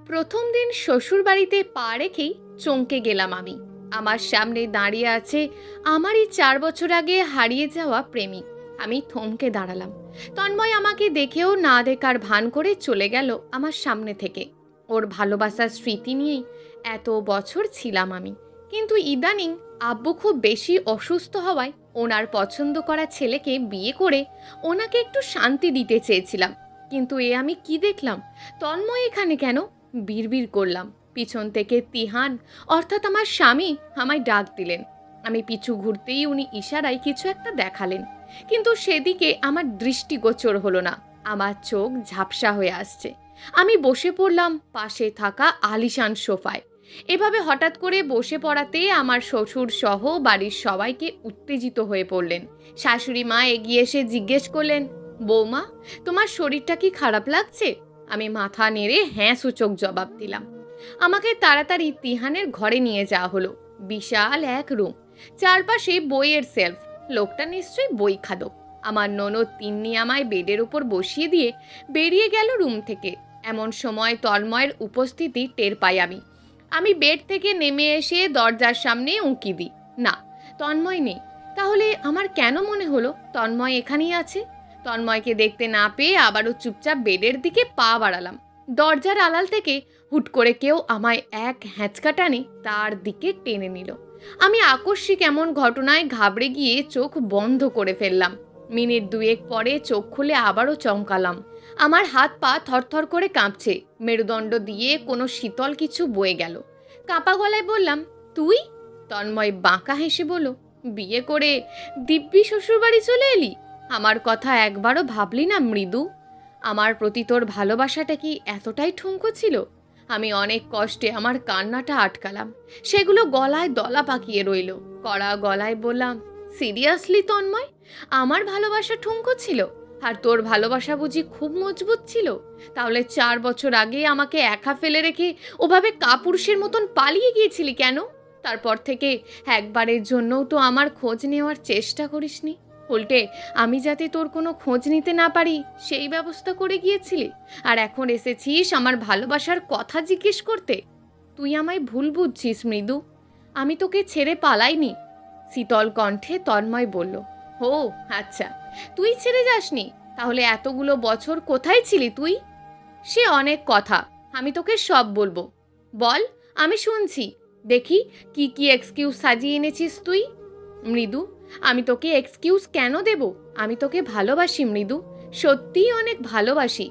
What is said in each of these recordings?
প্রথম দিন শ্বশুরবাড়িতে পা রেখেই চমকে গেলাম আমি। আমার সামনে দাঁড়িয়ে আছে আমারই 4 বছর আগে হারিয়ে যাওয়া প্রেমিক। আমি থমকে দাঁড়ালাম। তন্ময় আমাকে দেখেও না দেখার ভান করে চলে গেল আমার সামনে থেকে। ওর ভালোবাসার স্মৃতি নিয়েই এত বছর ছিলাম আমি। কিন্তু ইদানিং আব্বু খুব বেশি অসুস্থ হওয়ায় ওনার পছন্দ করা ছেলেকে বিয়ে করে ওনাকে একটু শান্তি দিতে চেয়েছিলাম। কিন্তু এ আমি কি দেখলাম? তন্ময় এখানে কেন? বিড়বিড় করলাম। পিছন থেকে তিহান অর্থাৎ আমার স্বামী আমায় ডাক দিলেন। আমি পিছু ঘুরতেই উনি ইশারায় কিছু একটা দেখালেন, কিন্তু সেদিকে আমার দৃষ্টিগোচর হলো না। আমার চোখ ঝাপসা হয়ে আসছে। আমি বসে পড়লাম পাশে থাকা আলিশান সোফায়। এভাবে হঠাৎ করে বসে পড়াতে আমার শ্বশুর সহ বাড়ির সবাইকে উত্তেজিত হয়ে পড়লেন। শাশুড়ি মা এগিয়ে এসে জিজ্ঞেস করলেন, বৌমা, তোমার শরীরটা কি খারাপ লাগছে? আমি মাথা নেড়ে হ্যাঁ সূচক জবাব দিলাম। আমাকে তাড়াতাড়ি তিহানের ঘরে নিয়ে যাওয়া হলো। বিশাল এক রুম, চারপাশে বইয়ের সেলফ। লোকটা নিশ্চয়ই বই খাদক। আমার ননদ তিন্নি আমায় বেডের উপর বসিয়ে দিয়ে বেরিয়ে গেল রুম থেকে। এমন সময় তন্ময়ের উপস্থিতি টের পাই আমি। আমি বেড থেকে নেমে এসে দরজার সামনে উঁকি দিই। না, তন্ময় নেই। তাহলে আমার কেন মনে হলো তন্ময় এখানেই আছে? তন্ময়কে দেখতে না পেয়ে আবারও চুপচাপ বেডের দিকে পা বাড়ালাম। দরজার আড়াল থেকে হুট করে কেউ আমায় এক হ্যাঁচকা টানে তার দিকে টেনে নিল। আমি আকস্মিক এমন ঘটনায় ঘাবড়ে গিয়ে চোখ বন্ধ করে ফেললাম। মিনিট দুয়েক পরে চোখ খুলে আবারও চমকালাম। আমার হাত পা থরথর করে কাঁপছে। মেরুদণ্ড দিয়ে কোনো শীতল কিছু বয়ে গেল। কাঁপা গলায় বললাম, তুই? তন্ময় বাঁকা হেসে বলল, বিয়ে করে দিব্যি শ্বশুরবাড়ি চলে এলি? আমার কথা একবারও ভাবলি না মৃদু? আমার প্রতি তোর ভালোবাসাটা কি এতটাই ঠুনকো ছিল? আমি অনেক কষ্টে আমার কান্নাটা আটকালাম। সেগুলো গলায় দলা পাকিয়ে রইল। কড়া গলায় বললাম, সিরিয়াসলি তন্ময়, আমার ভালোবাসা ঠুনকো ছিল? আর তোর ভালোবাসা বুঝি খুব মজবুত ছিল? তাহলে 4 বছর আগে আমাকে একা ফেলে রেখে ওভাবে কাপুরুষের মতন পালিয়ে গিয়েছিলি কেন? তারপর থেকে একবারের জন্যও তো আমার খোঁজ নেওয়ার চেষ্টা করিসনি। উল্টে আমি যাতে তোর কোনো খোঁজ নিতে না পারি সেই ব্যবস্থা করে গিয়েছিলি। আর এখন এসেছিস আমার ভালোবাসার কথা জিজ্ঞেস করতে। তুই আমায় ভুল বুঝছিস মৃদু। আমি তোকে ছেড়ে পালাইনি। শীতল কণ্ঠে তন্ময় বলল, ও আচ্ছা, তুই ছেড়ে যাসনি? তাহলে এতগুলো বছর কোথায় ছিলি তুই? সে অনেক কথা, আমি তোকে সব বলবো। বল, আমি শুনছি। দেখি কি কি এক্সকিউজ সাজিয়ে এনেছিস তুই। মৃদু, আমি তোকে এক্সকিউজ কেন দেব? আমি তোকে ভালোবাসি মৃদু, সত্যিই অনেক ভালোবাসি।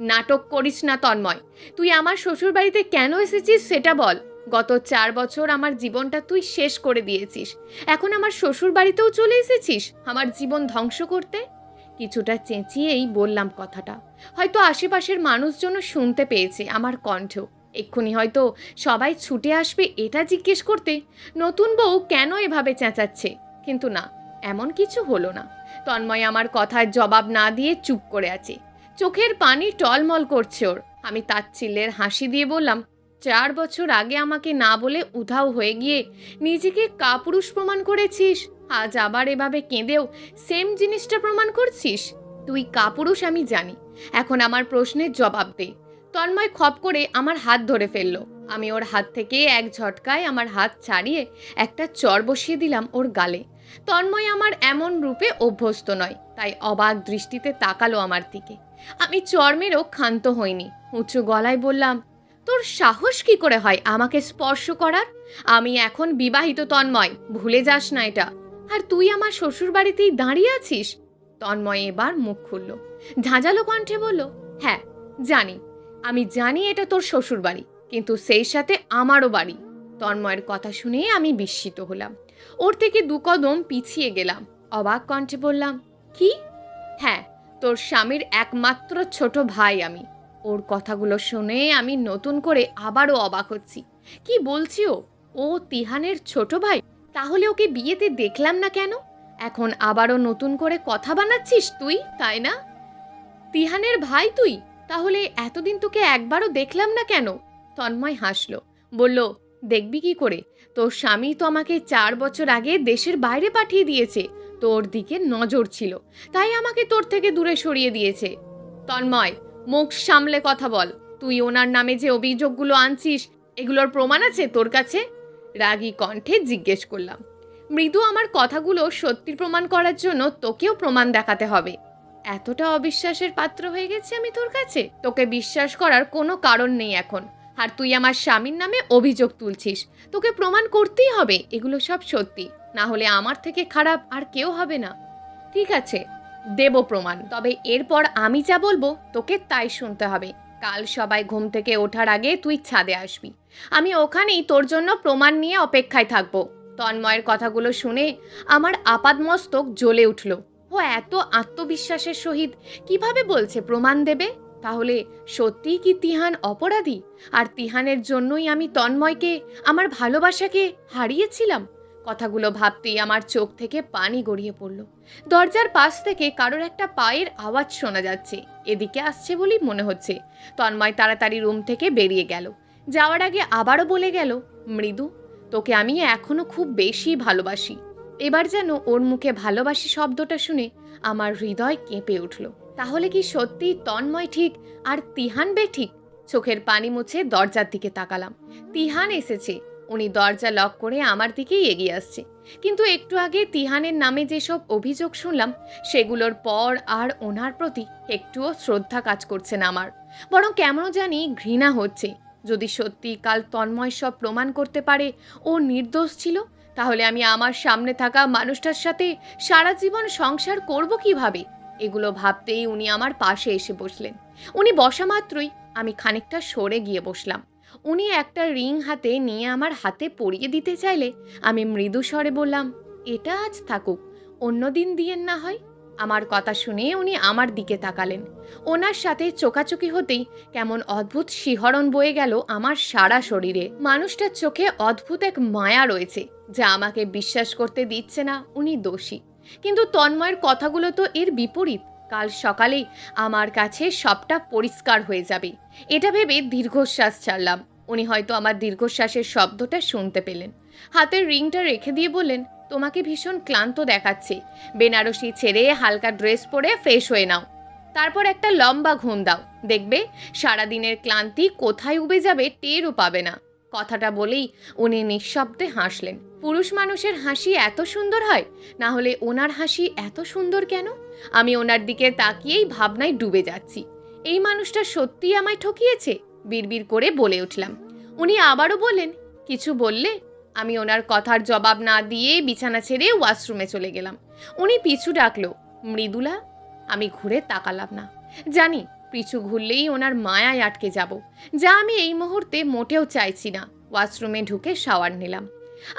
নাটক করিস না তন্ময়। তুই আমার শ্বশুরবাড়িতে কেন এসেছিস সেটা বল। গত 4 বছর আমার জীবনটা তুই শেষ করে দিয়েছিস। এখন আমার শ্বশুরবাড়িতেও চলে এসেছিস আমার জীবন ধ্বংস করতে। কিছুটা চেঁচিয়েই বললাম কথাটা। হয়তো আশেপাশের মানুষজন শুনতে পেয়েছে আমার কণ্ঠ। এক্ষুনি হয়তো সবাই ছুটে আসবে এটা জিজ্ঞেস করতে, নতুন বউ কেন এভাবে চেঁচাচ্ছে। কিন্তু না, এমন কিছু হলো না। তন্ময় আমার কথার জবাব না দিয়ে চুপ করে আছে। চোখের পানি টলমল করছে ওর। আমি তাচ্ছিল্যের হাসি দিয়ে বললাম, 4 বছর আগে আমাকে না বলে উধাও হয়ে গিয়ে নিজেকে কাপুরুষ প্রমাণ করেছিস। আজ আবার এভাবে কেঁদেও সেম জিনিসটা প্রমাণ করছিস। তুই কাপুরুষ আমি জানি। এখন আমার প্রশ্নের জবাব দে। তন্ময় খপ করে আমার হাত ধরে ফেলল। আমি ওর হাত থেকে এক ঝটকায় আমার হাত ছাড়িয়ে একটা চড় বসিয়ে দিলাম ওর গালে। তন্ময় আমার এমন রূপে অভ্যস্ত নয়, তাই অবাক দৃষ্টিতে তাকালো আমার দিকে। আমি চড় মেরেও ক্ষান্ত হইনি। উঁচু গলায় বললাম, তোর সাহস কি করে হয় আমাকে স্পর্শ করার? আমি এখন বিবাহিত তন্ময়, ভুলে যাস না এটা। আর তুই আমার শ্বশুর বাড়িতেই দাঁড়িয়ে আছিস। তন্ময় এবার মুখ খুলল, ঝাঁঝালো কণ্ঠে বলল, হ্যাঁ জানি, আমি জানি এটা তোর শ্বশুর বাড়ি, কিন্তু সেই সাথে আমারও বাড়ি। তন্ময়ের কথা শুনে আমি বিস্মিত হলাম। ওর থেকে 2 কদম পিছিয়ে গেলাম। অবাক কণ্ঠে বললাম, কি? হ্যাঁ, তোর স্বামীর একমাত্র ছোট ভাই আমি। ওর কথাগুলো শুনে আমি নতুন করে আবারও অবাক হচ্ছি। কি বলছি ও? ও তিহানের ছোট ভাই? তাহলে ওকে বিয়েতে দেখলাম না কেন? এখন আবারও নতুন করে কথা বানাচ্ছিস তুই, তাই না? তিহানের ভাই তুই? তাহলে এতদিন তোকে একবারও দেখলাম না কেন? তন্ময় হাসল, বলল, দেখবি কি করে? তোর স্বামী তো আমাকে 4 বছর আগে দেশের বাইরে পাঠিয়ে দিয়েছে। তোর দিকে নজর ছিল, তাই আমাকে তোর থেকে দূরে সরিয়ে দিয়েছে। তন্ময়, মুখ সামলে কথা বল। তুই ওনার নামে যে অভিযোগগুলো আনছিস, এগুলোর প্রমাণ আছে তোর কাছে? রাগী কণ্ঠে জিজ্ঞেস করলাম। মৃদু, আমার কথাগুলো সত্যি প্রমাণ করার জন্য তোকেও প্রমাণ দেখাতে হবে। এতটা অবিশ্বাসের পাত্র হয়ে গেছি আমি তোর কাছে? তোকে বিশ্বাস করার কোনো কারণ নেই এখন। আর তুই আমার স্বামীর নামে অভিযোগ তুলছিস, তোকে প্রমাণ করতেই হবে এগুলো সব সত্যি, না হলে আমার থেকে খারাপ আর কেউ হবে না। ঠিক আছে, দেব প্রমাণ, তবে এরপর আমি যা বলবো তোকে তাই শুনতে হবে। কাল সবাই ঘুম থেকে ওঠার আগে তুই ছাদে আসবি, আমি ওখানেই তোর জন্য প্রমাণ নিয়ে অপেক্ষায় থাকবো। তন্ময়ের কথাগুলো শুনে আমার আপাদমস্তক জ্বলে উঠল। ও এত আত্মবিশ্বাসের সহিত কিভাবে বলছে প্রমাণ দেবে? তাহলে সত্যিই কি তিহান অপরাধী? আর তিহানের জন্যই আমি তন্ময়কে, আমার ভালোবাসাকে হারিয়েছিলাম? কথাগুলো ভাবতেই আমার চোখ থেকে পানি গড়িয়ে পড়ল। দরজার পাশ থেকে কারোর একটা পায়ের আওয়াজ শোনা যাচ্ছে, এদিকে আসছে বলেই মনে হচ্ছে। তন্ময় তাড়াতাড়ি রুম থেকে বেরিয়ে গেল। যাওয়ার আগে আবারও বলে গেল, মৃদু, তোকে আমি এখনো খুব বেশি ভালোবাসি। এবার যেন ওর মুখে ভালোবাসি শব্দটা শুনে আমার হৃদয় কেঁপে উঠল। তাহলে কি সত্যি তন্ময় ঠিক আর তিহান বেঠিক? চোখের পানি মুছে দরজার দিকে তাকালাম। তিহান এসেছে। উনি দরজা লক করে আমার দিকেই এগিয়ে আসছে। কিন্তু একটু আগে তিহানের নামে যেসব অভিযোগ শুনলাম, সেগুলোর পর আর ওনার প্রতি একটুও শ্রদ্ধা কাজ করছে না আমার, বরং কেমন জানি ঘৃণা হচ্ছে। যদি সত্যি কাল তন্ময় সব প্রমাণ করতে পারে ও নির্দোষ ছিল, তাহলে আমি আমার সামনে থাকা মানুষটার সাথে সারা জীবন সংসার করব কিভাবে? এগুলো ভাবতেই উনি আমার পাশে এসে বসলেন। উনি বসা মাত্রই আমি খানিকটা সরে গিয়ে বসলাম। উনি একটা রিং হাতে নিয়ে আমার হাতে পরিয়ে দিতে চাইলে আমি মৃদু স্বরে বললাম, এটা আজ থাকুক, অন্যদিন দিয়েন না হয়। আমার কথা শুনে উনি আমার দিকে তাকালেন। ওনার সাথে চোকাচোকি হতেই কেমন অদ্ভুত শিহরণ বয়ে গেল আমার সারা শরীরে। মানুষটার চোখে অদ্ভুত এক মায়া রয়েছে, যা আমাকে বিশ্বাস করতে দিচ্ছে না উনি দোষী। কিন্তু তন্ময়ের কথাগুলো তো এর বিপরীত। কাল সকালেই আমার কাছে সবটা পরিষ্কার হয়ে যাবে, এটা ভেবে দীর্ঘশ্বাস ছাড়লাম। উনি হয়তো আমার দীর্ঘশ্বাসের শব্দটা শুনতে পেলেন। হাতের রিংটা রেখে দিয়ে বললেন, তোমাকে ভীষণ ক্লান্ত দেখাচ্ছে, বেনারসি ছেড়ে হালকা ড্রেস পরে ফ্রেশ হয়ে নাও, তারপর একটা লম্বা ঘুম দাও, দেখবে সারাদিনের ক্লান্তি কোথায় উবে যাবে টেরও পাবে না। কথাটা বলেই উনি নিঃশব্দে হাসলেন। পুরুষ মানুষের হাসি এত সুন্দর হয়, না হলে ওনার হাসি এত সুন্দর কেন? আমি ওনার দিকে তাকিয়েই ভাবনায় ডুবে যাচ্ছি। এই মানুষটা সত্যিই আমায় ঠকিয়েছে, বিড়বিড় করে বলে উঠলাম। উনি আবারও বললেন, কিছু বললে? আমি ওনার কথার জবাব না দিয়ে বিছানা ছেড়ে ওয়াশরুমে চলে গেলাম। উনি পিছু ডাকলো, মৃদুলা। আমি ঘুরে তাকালাম না। জানি পিছু ঘুরলেই ওনার মায়ায় আটকে যাব, যা আমি এই মুহূর্তে মোটেও চাইছি না। ওয়াশরুমে ঢুকে শাওয়ার নিলাম।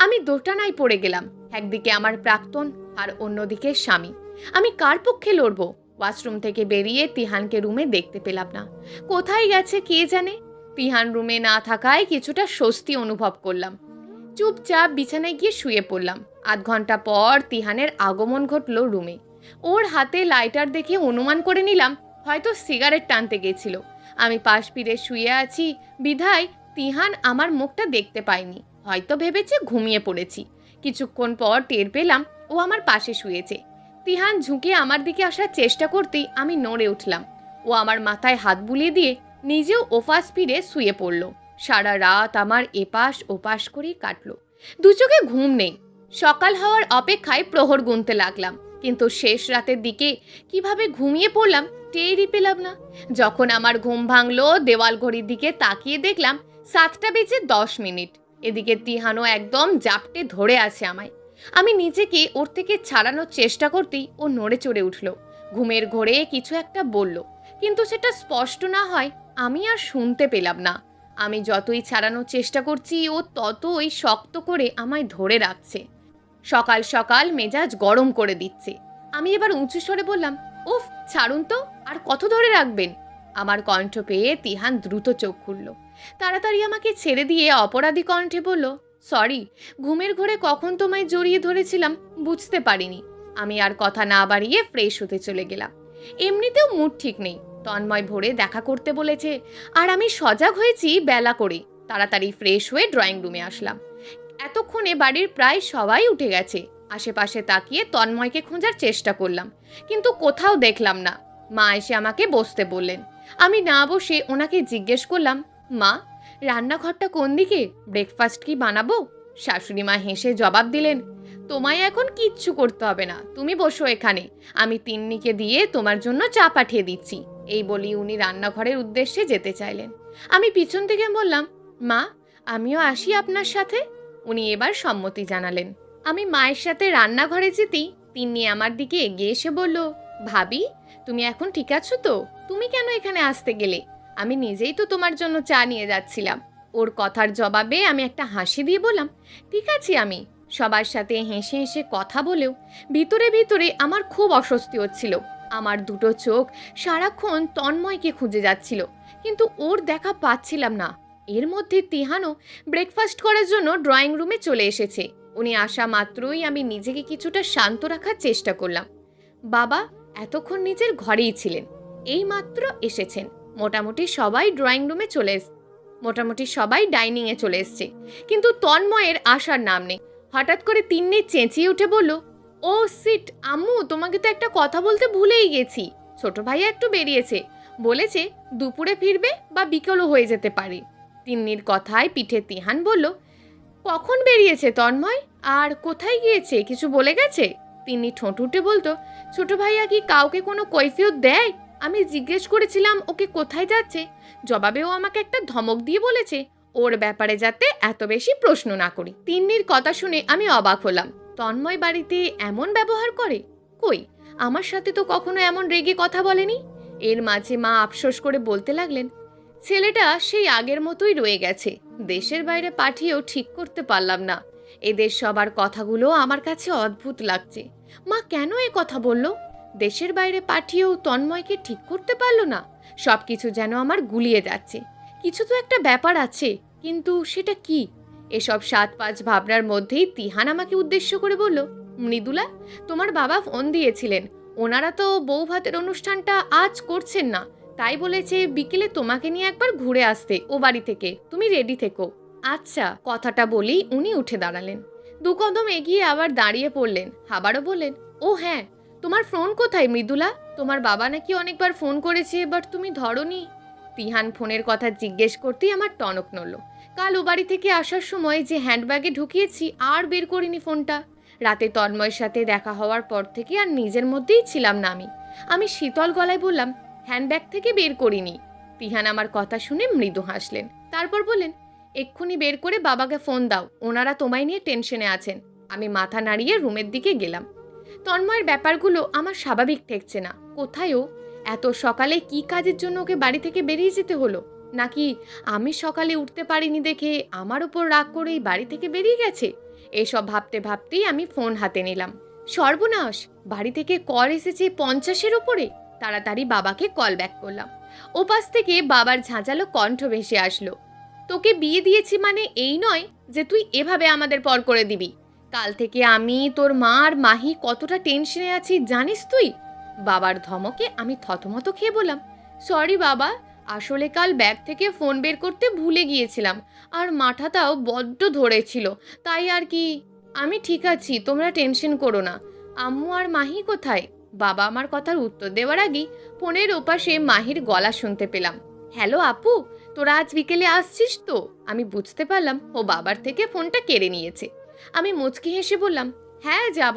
আমি দোটানায় পড়ে গেলাম। একদিকে আমার প্রাক্তন আর অন্যদিকে স্বামী। আমি কার পক্ষে লড়ব? ওয়াশরুম থেকে বেরিয়ে তিহানকে রুমে দেখতে পেলাম না। কোথায় গেছে কে জানে। তিহান রুমে না থাকায় কিছুটা স্বস্তি অনুভব করলাম। চুপচাপ বিছানায় গিয়ে শুয়ে পড়লাম। আধ ঘন্টা পর তিহানের আগমন ঘটল রুমে। ওর হাতে লাইটার দেখে অনুমান করে নিলাম হয়তো সিগারেট টানতে গেছিল। আমি পাশ ফিরে শুয়ে আছি বিধায় তিহান আমার মুখটা দেখতে পায়নি, হয়তো ভেবেছে ঘুমিয়ে পড়েছি। কিছুক্ষণ পর টের পেলাম ও আমার পাশে শুয়েছে। তিহান ঝুঁকে আমার দিকে আসার চেষ্টা করতেই আমি নড়ে উঠলাম। ও আমার মাথায় হাত বুলিয়ে দিয়ে নিজেও ওপাশ ফিরে শুয়ে পড়ল। সারা রাত আমার এপাশ ওপাশ করেই কাটলো। দু চোখে ঘুম নেই। সকাল হওয়ার অপেক্ষায় প্রহর গুনতে লাগলাম, কিন্তু শেষ রাতের দিকে কিভাবে ঘুমিয়ে পড়লাম টেরই পেলাম না। যখন আমার ঘুম ভাঙলো, দেওয়াল ঘড়ির দিকে তাকিয়ে দেখলাম 7:10। এদিকে তিহানও একদম জাপটে ধরে আছে আমায়। আমি নিজেকে ওর থেকে ছাড়ানোর চেষ্টা করতেই ও নড়ে চড়ে উঠল। ঘুমের ঘোরে কিছু একটা বলল, কিন্তু সেটা স্পষ্ট না হয় আমি আর শুনতে পেলাম না। আমি যতই ছাড়ানোর চেষ্টা করছি ও ততই শক্ত করে আমায় ধরে রাখছে। সকাল সকাল মেজাজ গরম করে দিচ্ছে। আমি এবার উঁচু স্বরে বললাম, উফ, ছাড়ুন তো, আর কত ধরে রাখবেন? আমার কণ্ঠ পেয়ে তিহান দ্রুত চোখ খুলল। তাড়াতাড়ি আমাকে ছেড়ে দিয়ে অপরাধী কণ্ঠে বলল, সরি, ঘুমের ঘোরে কখন তোমায় জড়িয়ে ধরেছিলাম বুঝতে পারিনি। আমি আর কথা না বাড়িয়ে ফ্রেশ হতে চলে গেলাম। এমনিতেও মুড ঠিক নেই। তন্ময় ভোরে দেখা করতে বলেছে, আর আমি সজাগ হয়েছি বেলা করে। তাড়াতাড়ি ফ্রেশ হয়ে ড্রয়িং রুমে আসলাম। এতক্ষণে বাড়ির প্রায় সবাই উঠে গেছে। আশেপাশে তাকিয়ে তন্ময়কে খোঁজার চেষ্টা করলাম, কিন্তু কোথাও দেখলাম না। মা এসে আমাকে বসতে বললেন। আমি না বসে ওনাকে জিজ্ঞেস করলাম, মা, রান্নাঘরটা কোন দিকে? ব্রেকফাস্ট কি বানাবো? শাশুড়ি মা হেসে জবাব দিলেন, তোমায় এখন কিচ্ছু করতে হবে না, তুমি বসো এখানে, আমি তিন্নিকে দিয়ে তোমার জন্য চা পাঠিয়ে দিচ্ছি। এই বলি উনি রান্নাঘরের উদ্দেশ্যে যেতে চাইলেন। আমি পিছন থেকে বললাম, মা, আমিও আসি আপনার সাথে। উনি এবার সম্মতি জানালেন। আমি মায়ের সাথে রান্নাঘরে যেতেই তিন্নি আমার দিকে এগিয়ে এসে বলল, ভাবি, তুমি এখন ঠিক আছো তো? তুমি কেন এখানে আসতে গেলে? আমি নিজেই তো তোমার জন্য চা নিয়ে যাচ্ছিলাম। ওর কথার জবাবে আমি একটা হাসি দিয়ে বললাম, ঠিক আছি আমি। সবার সাথে হেসে হেসে কথা বলেও ভিতরে ভিতরে আমার খুব অস্বস্তি হচ্ছিল। আমার দুটো চোখ সারাক্ষণ তন্ময়কে খুঁজে যাচ্ছিল, কিন্তু ওর দেখা পাচ্ছিলাম না। এর মধ্যে তিহানও ব্রেকফাস্ট করার জন্য ড্রয়িং রুমে চলে এসেছে। উনি আসা মাত্রই আমি নিজেকে কিছুটা শান্ত রাখার চেষ্টা করলাম। বাবা এতক্ষণ নিজের ঘরেই ছিলেন, এই মাত্র এসেছেন। মোটামুটি সবাই ড্রয়িং রুমে মোটামুটি সবাই ডাইনিংয়ে চলে এসছে, কিন্তু তন্ময়ের আসার নাম নেই। হঠাৎ করে তিন্নি চেঁচিয়ে উঠে বলল, ও সিট, আম্মু, তোমাকে তো একটা কথা বলতে ভুলেই গেছি। ছোট ভাইয়া একটু বেরিয়েছে, বলেছে দুপুরে ফিরবে বা বিকেলও হয়ে যেতে পারে। তিন্নির কথায় পিঠে তিহান বলল, কখন বেরিয়েছে তন্ময়? আর কোথায় গিয়েছে, কিছু বলে গেছে? তিনি ঠোঁট উঠে বলতো, ছোট ভাইয়া কি কাউকে কোনো কৈফিয়ত দেয়? আমি জিজ্ঞেস করেছিলাম ওকে কোথায় যাচ্ছে, জবাবেও আমাকে একটা ধমক দিয়ে বলেছে ওর ব্যাপারে যাতে এত বেশি প্রশ্ন না করি। তিন্নির কথা শুনে আমি অবাক হলাম। তন্ময় বাড়িতে এমন ব্যবহার করে? কই, আমার সাথে তো কখনো এমন রেগে কথা বলেনি। এর মাঝে মা আফসোস করে বলতে লাগলেন, ছেলেটা সেই আগের মতোই রয়ে গেছে, দেশের বাইরে পাঠিয়েও ঠিক করতে পারলাম না। এদের সবার কথাগুলো আমার কাছে অদ্ভুত লাগছে। মা কেন এ কথা বলল? দেশের বাইরে পাঠিয়েও তন্ময়কে ঠিক করতে পারলো না? সবকিছু যেন আমার গুলিয়ে যাচ্ছে। কিছু তো একটা ব্যাপার আছে, কিন্তু সেটা কি? এসব 7-5 ভাবনার মধ্যেই তিহান আমাকে উদ্দেশ্য করে বলল, মৃদুলা, তোমার বাবা ফোন দিয়েছিলেন। ওনারা তো বউ ভাতের অনুষ্ঠানটা আজ করছেন না, তাই বলেছে বিকেলে তোমাকে নিয়ে একবার ঘুরে আসতে ও বাড়ি থেকে, তুমি রেডি থেকো। আচ্ছা, কথাটা বলেই উনি উঠে দাঁড়ালেন। 2 কদম এগিয়ে আবার দাঁড়িয়ে পড়লেন। আবারও বললেন, ও হ্যাঁ, তোমার ফোন কোথায় মৃদুলা? তোমার বাবা নাকি অনেকবার ফোন করেছে, বাট তুমি ধরোনি। তিহান ফোনের কথা জিজ্ঞেস করতেই আমার টনক নড়ল। কাল ও বাড়ি থেকে আসার সময় যে হ্যান্ডব্যাগে ঢুকিয়েছি আর বের করিনি ফোনটা। রাতে তন্ময়ের সাথে দেখা হওয়ার পর থেকে আর নিজের মধ্যেই ছিলাম না আমি শীতল গলায় বললাম, হ্যান্ডব্যাগ থেকে বের করিনি। তিহান আমার কথা শুনে মৃদু হাসলেন। তারপর বললেন, এক্ষুনি বের করে বাবাকে ফোন দাও, ওনারা তোমায় নিয়ে টেনশনে আছেন। আমি মাথা নাড়িয়ে রুমের দিকে গেলাম। তন্ময়ের ব্যাপারগুলো আমার স্বাভাবিক ঠেকছে না। কোথায়ও এত সকালে কি কাজের জন্য ওকে বাড়ি থেকে বেরিয়ে যেতে হলো? নাকি আমি সকালে উঠতে পারিনি দেখে আমার ওপর রাগ করেই বাড়ি থেকে বেরিয়ে গেছে? এসব ভাবতে ভাবতেই আমি ফোন হাতে নিলাম। সর্বনাশ, বাড়ি থেকে কল এসেছে 50-এর ওপরে। তাড়াতাড়ি বাবাকে কল ব্যাক করলাম। ওপাশ থেকে বাবার ঝাঁঝালো কণ্ঠ ভেসে আসলো, তোকে বিয়ে দিয়েছি মানে এই নয় যে তুই এভাবে আমাদের পর করে দিবি। কাল থেকে আমি, তোর মা আর মাহি কতটা টেনশনে আছি জানিস তুই? বাবার ধমকে আমি থতমত খেয়ে বললাম, সরি বাবা, আসলে কাল ব্যাগ থেকে ফোন বের করতে ভুলে গিয়েছিলাম, আর মাথাটাও বড্ড ধরেছিল, তাই আর কি। আমি ঠিক আছি, তোমরা টেনশন করো না। আম্মু আর মাহি কোথায়? বাবা আমার কথার উত্তর দেওয়ার আগেই ফোনের ওপাশে মাহির গলা শুনতে পেলাম। হ্যালো আপু, তোরা আজ বিকেলে আসছিস তো? আমি বুঝতে পারলাম ও বাবার থেকে ফোনটা কেড়ে নিয়েছে। আমি মুচকি হেসে বললাম, হ্যাঁ যাব।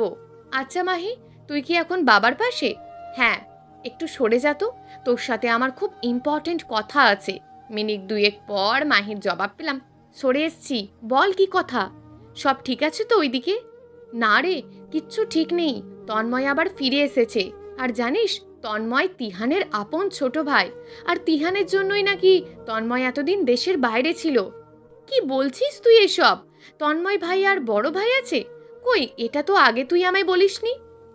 আচ্ছা মাহি, তুই কি এখন বাবার পাশে? হ্যাঁ, একটু সরে যা তো, তোর সাথে আমার খুব ইম্পর্টেন্ট কথা আছে। মিনিট 2 পর মাহির জবাব পেলাম, সরে এসছি, বল কি কথা। সব ঠিক আছে তো ওইদিকে? না রে, কিচ্ছু ঠিক নেই। তন্ময় আবার ফিরে এসেছে। আর জানিস, তন্ময় তিহানের আপন ছোট ভাই, আর তিহানের জন্যই নাকি তন্ময় এতদিন দেশের বাইরে ছিল। কি বলছিস তুই এসব? তন্ময় ভাই আর বড় ভাই আছে? কই, এটা তো আগে তুই আমায় বলিসনি।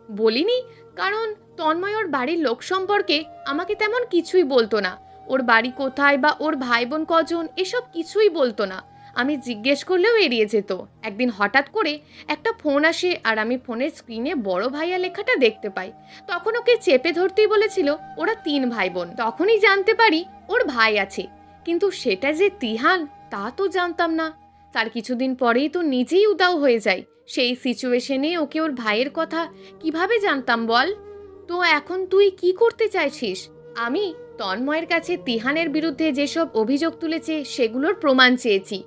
বলিনি কারণ তন্ময় ওর বাড়ির লোক সম্পর্কে আমাকে তেমন কিছুই বলতো না। ওর বাড়ি কোথায় বা ওর ভাই বোন কজন এসব কিছুই বলতো না। আমি জিজ্ঞেস করলেও এড়িয়ে যেত। একদিন হঠাৎ করে একটা ফোন আসে আর আমি ফোনের স্ক্রিনে বড় ভাইয়া লেখাটা দেখতে পাই। তখন ওকে চেপে ধরতেই বলেছিল ওরা 3 ভাই বোন। তখনই জানতে পারি ওর ভাই আছে, কিন্তু সেটা যে তিহান তা তো জানতাম না। তার কিছুদিন পরেই তো নিজেই উদাও হয়ে যায়। সেই সিচুয়েশনে ওকে ওর ভাইয়ের কথা কিভাবে জানতাম বল? তো এখন তুই কি করতে চাইছিস? আমি তন্ময়ের কাছে তিহানের বিরুদ্ধে যেসব অভিযোগ তুলেছে সেগুলোর প্রমাণ চেয়েছি।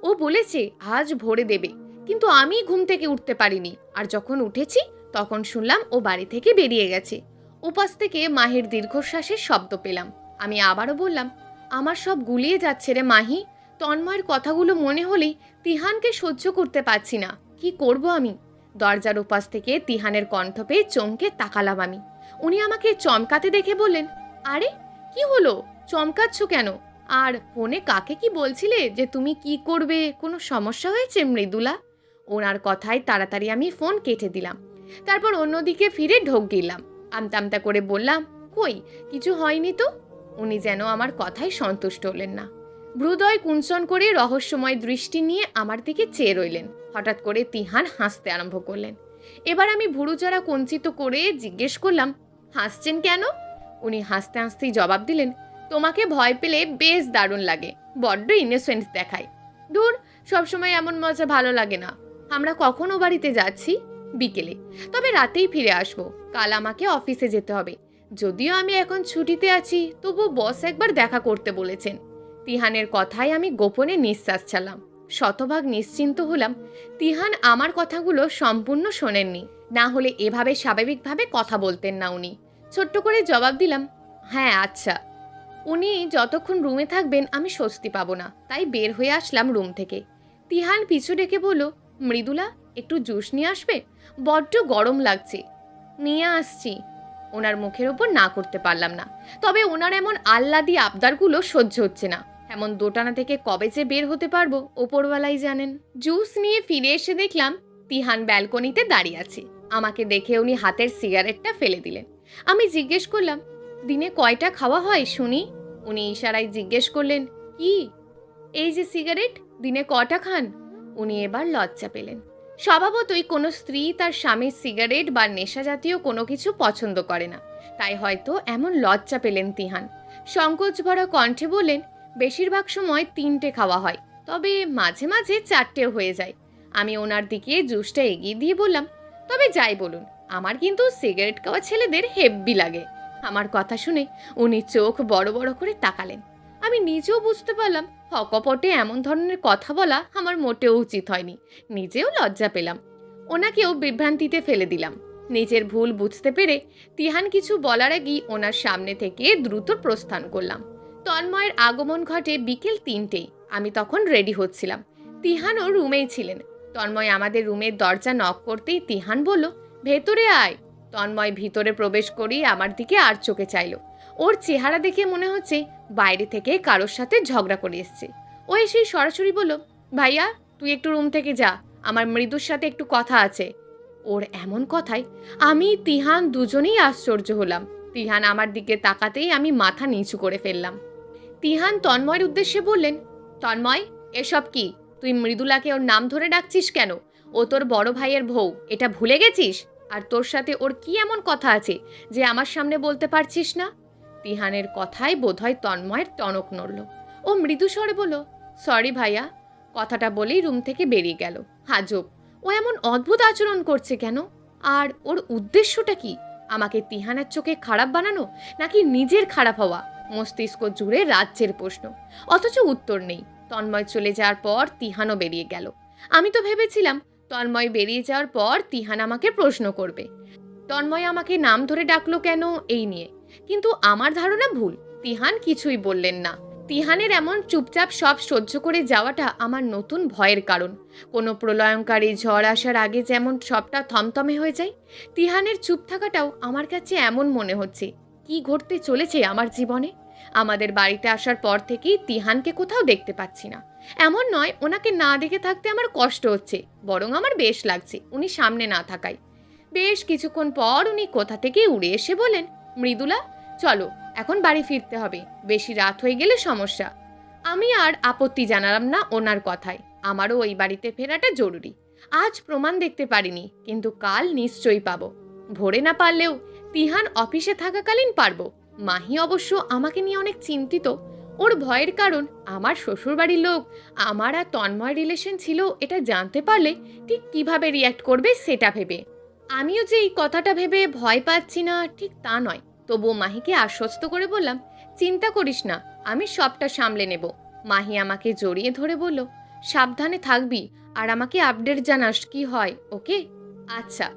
ও বলেছে আজ ভোরে দেবে, কিন্তু আমি ঘুম থেকে উঠতে পারিনি। আর যখন উঠেছি তখন শুনলাম ও বাড়ি থেকে বেরিয়ে গেছে। উপাস থেকে মাহির দীর্ঘশ্বাসের শব্দ পেলাম। আমি আবারও বললাম, আমার সব গুলিয়ে যাচ্ছে রে মাহি। তন্ময়ের কথাগুলো মনে হলেই তিহানকে সহ্য করতে পারছি না। কি করব আমি? দরজার উপাস থেকে তিহানের কণ্ঠ পেয়ে চমকে তাকালাম আমি। উনি আমাকে চমকাতে দেখে বললেন, আরে কি হলো, চমকাচ্ছ কেন? আর ফোনে কাকে কি বলছিলে যে তুমি কি করবে? কোনো সমস্যা হয়েছে মৃদুলা? ওনার কথায় তাড়াতাড়ি আমি ফোন কেটে দিলাম। তারপর অন্যদিকে ফিরে ঢোক গিলাম। আমতা আমতা করে বললাম, কই কিছু হয়নি তো। উনি যেন আমার কথায় সন্তুষ্ট হলেন না। ভ্রুদয় কুঞ্চন করে রহস্যময় দৃষ্টি নিয়ে আমার দিকে চেয়ে রইলেন। হঠাৎ করে তিহান হাসতে আরম্ভ করলেন। এবার আমি ভুরুজরা কুঞ্চিত করে জিজ্ঞেস করলাম, হাসছেন কেন? উনি হাসতে হাসতেই জবাব দিলেন, তোমাকে ভয় পেলে বেশ দারুণ লাগে, বড্ড ইনোসেন্স দেখায়। দূর, সবসময় এমন মজা ভালো লাগে না। আমরা কখনো বাড়িতে যাচ্ছি? বিকেলে, তবে রাতেই ফিরে আসবো। কাল আমাকে অফিসে যেতে হবে। যদিও আমি এখন ছুটিতে আছি, তবু বস একবার দেখা করতে বলেছেন। তিহানের কথায় আমি গোপনে নিঃশ্বাস ছাড়লাম। শতভাগ নিশ্চিন্ত হলাম তিহান আমার কথাগুলো সম্পূর্ণ শোনেননি, না হলে এভাবে স্বাভাবিকভাবে কথা বলতেন না উনি। ছোট্ট করে জবাব দিলাম, হ্যাঁ আচ্ছা। উনি যতক্ষণ রুমে থাকবেন আমি স্বস্তি পাবো না, তাই বের হয়ে আসলাম রুম থেকে। তিহান পিছু ডেকে বলল, মৃদুলা একটু জুস নিয়ে আসবে, বড্ড গরম লাগছে। নিয়ে আসছি। ওনার মুখের ওপর না করতে পারলাম না। তবে ওনার এমন আহ্লাদি আবদারগুলো সহ্য হচ্ছে না। এমন দোটানা থেকে কবে যে বের হতে পারবো ওপরওয়ালাই জানেন। জুস নিয়ে ফিরে এসে দেখলাম তিহান ব্যালকনিতে দাঁড়িয়ে আছে। আমাকে দেখে উনি হাতের সিগারেটটা ফেলে দিলেন। আমি জিজ্ঞেস করলাম, দিনে কয়টা খাওয়া হয় শুনি? উনি ইশারায় জিজ্ঞেস করলেন, কি? এই যে সিগারেট, দিনে কটা খান? উনি এবার লজ্জা পেলেন। স্বভাবতই কোনো স্ত্রী তার স্বামীর সিগারেট বা নেশা জাতীয় কোনো কিছু পছন্দ করে না, তাই হয়তো এমন লজ্জা পেলেন তিহান। সংকোচ ভরা কণ্ঠে বললেন, বেশিরভাগ সময় 3টে খাওয়া হয়, তবে মাঝে মাঝে 4টেও হয়ে যায়। আমি ওনার দিকে জুসটা এগিয়ে দিয়ে বললাম, তবে যাই বলুন, আমার কিন্তু সিগারেট খাওয়া ছেলেদের হেব্বি লাগে। আমার কথা শুনে উনি চোখ বড় বড় করে তাকালেন। আমি নিজেও বুঝতে পারলাম অকপটে এমন ধরনের কথা বলা আমার মোটেও উচিত হয়নি। নিজেও লজ্জা পেলাম, ওনাকেও বিভ্রান্তিতে ফেলে দিলাম। নিজের ভুল বুঝতে পেরে তিহান কিছু বলার আগেই ওনার সামনে থেকে দ্রুত প্রস্থান করলাম। তন্ময়ের আগমন ঘটে বিকেল 3টেই। আমি তখন রেডি হচ্ছিলাম। তিহানও রুমেই ছিলেন। তন্ময় আমাদের রুমের দরজা নক করতেই তিহান বলল, ভেতরে আয়। তন্ময় ভিতরে প্রবেশ করেই আমার দিকে আর চোখে চাইল। ওর চেহারা দেখে মনে হচ্ছে বাইরে থেকে কারোর সাথে ঝগড়া করে এসছে। ও এসেই সরাসরি বলল, ভাইয়া তুই একটু রুম থেকে যা, আমার মৃদুর সাথে একটু কথা আছে। ওর এমন কথায় আমি তিহান দুজনেই আশ্চর্য হলাম। তিহান আমার দিকে তাকাতেই আমি মাথা নিচু করে ফেললাম। তিহান তন্ময়ের উদ্দেশ্যে বললেন, তন্ময় এসব কি? তুই মৃদুলাকে ওর নাম ধরে ডাকছিস কেন? ও তোর বড় ভাইয়ের বউ, এটা ভুলে গেছিস? আর তোর সাথে ওর কি এমন কথা আছে যে আমার সামনে বলতে পারছিস না? তিহানের কথায় বোধহয় তন্ময়ের টনক নড়ল। ও মৃদু স্বরে বলল, সরি ভাইয়া। কথাটা বলেই রুম থেকে বেরিয়ে গেল। হাজব, ও এমন অদ্ভুত আচরণ করছে কেন? আর ওর উদ্দেশ্যটা কি? আমাকে তিহানের চোখে খারাপ বানানো, নাকি নিজের খারাপ হওয়া? মস্তিষ্ক জুড়ে রাজ্যের প্রশ্ন, অথচ উত্তর নেই। তন্ময় চলে যাওয়ার পর তিহানও বেরিয়ে গেল। আমি তো ভেবেছিলাম তন্ময় বেরিয়ে যাওয়ার পর তিহান আমাকে প্রশ্ন করবে, তন্ময় আমাকে নাম ধরে ডাকলো কেন এই নিয়ে। কিন্তু আমার ধারণা ভুল। তিহান কিছুই বললেন না। তিহানের এমন চুপচাপ সব সহ্য করে যাওয়াটা আমার নতুন ভয়ের কারণ। কোনো প্রলয়ঙ্কারী ঝড় আসার আগে যেমন সবটা থমথমে হয়ে যায়, তিহানের চুপ থাকাটাও আমার কাছে এমন মনে হচ্ছে কি ঘটতে চলেছে আমার জীবনে। আমাদের বাড়িতে আসার পর থেকেই তিহানকে কোথাও দেখতে পাচ্ছি না। এমন নয় ওনাকে না দেখে থাকতে আমার কষ্ট হচ্ছে, বরং আমার বেশ লাগছে উনি সামনে না থাকায়। বেশ কিছুক্ষণ পর উনি কোথা থেকে উড়ে এসে বলেন, মৃদুলা চলো, এখন বাড়ি ফিরতে হবে, বেশি রাত হয়ে গেলে সমস্যা। আমি আর আপত্তি জানালাম না ওনার কথায়। আমারও ওই বাড়িতে ফেরাটা জরুরি। আজ প্রমাণ দেখতে পারিনি, কিন্তু কাল নিশ্চয়ই পাবো। ভোরে না পারলেও তিহান অফিসে থাকাকালীন পারবো। মাহি অবশ্য আমাকে নিয়ে অনেক চিন্তিত। ওর ভয়ের কারণ আমার শ্বশুরবাড়ির লোক আমার আর তন্ময় রিলেশন ছিল এটা জানতে পারলে ঠিক কিভাবে রিয়্যাক্ট করবে সেটা ভেবে। আমিও যে এই কথাটা ভেবে ভয় পাচ্ছি না ঠিক তা নয়, তবুও মাহিকে আশ্বস্ত করে বললাম, চিন্তা করিস না, আমি সবটা সামলে নেব। মাহি আমাকে জড়িয়ে ধরে বলল, সাবধানে থাকবি আর আমাকে আপডেট জানাস কি হয়, ওকে? আচ্ছা।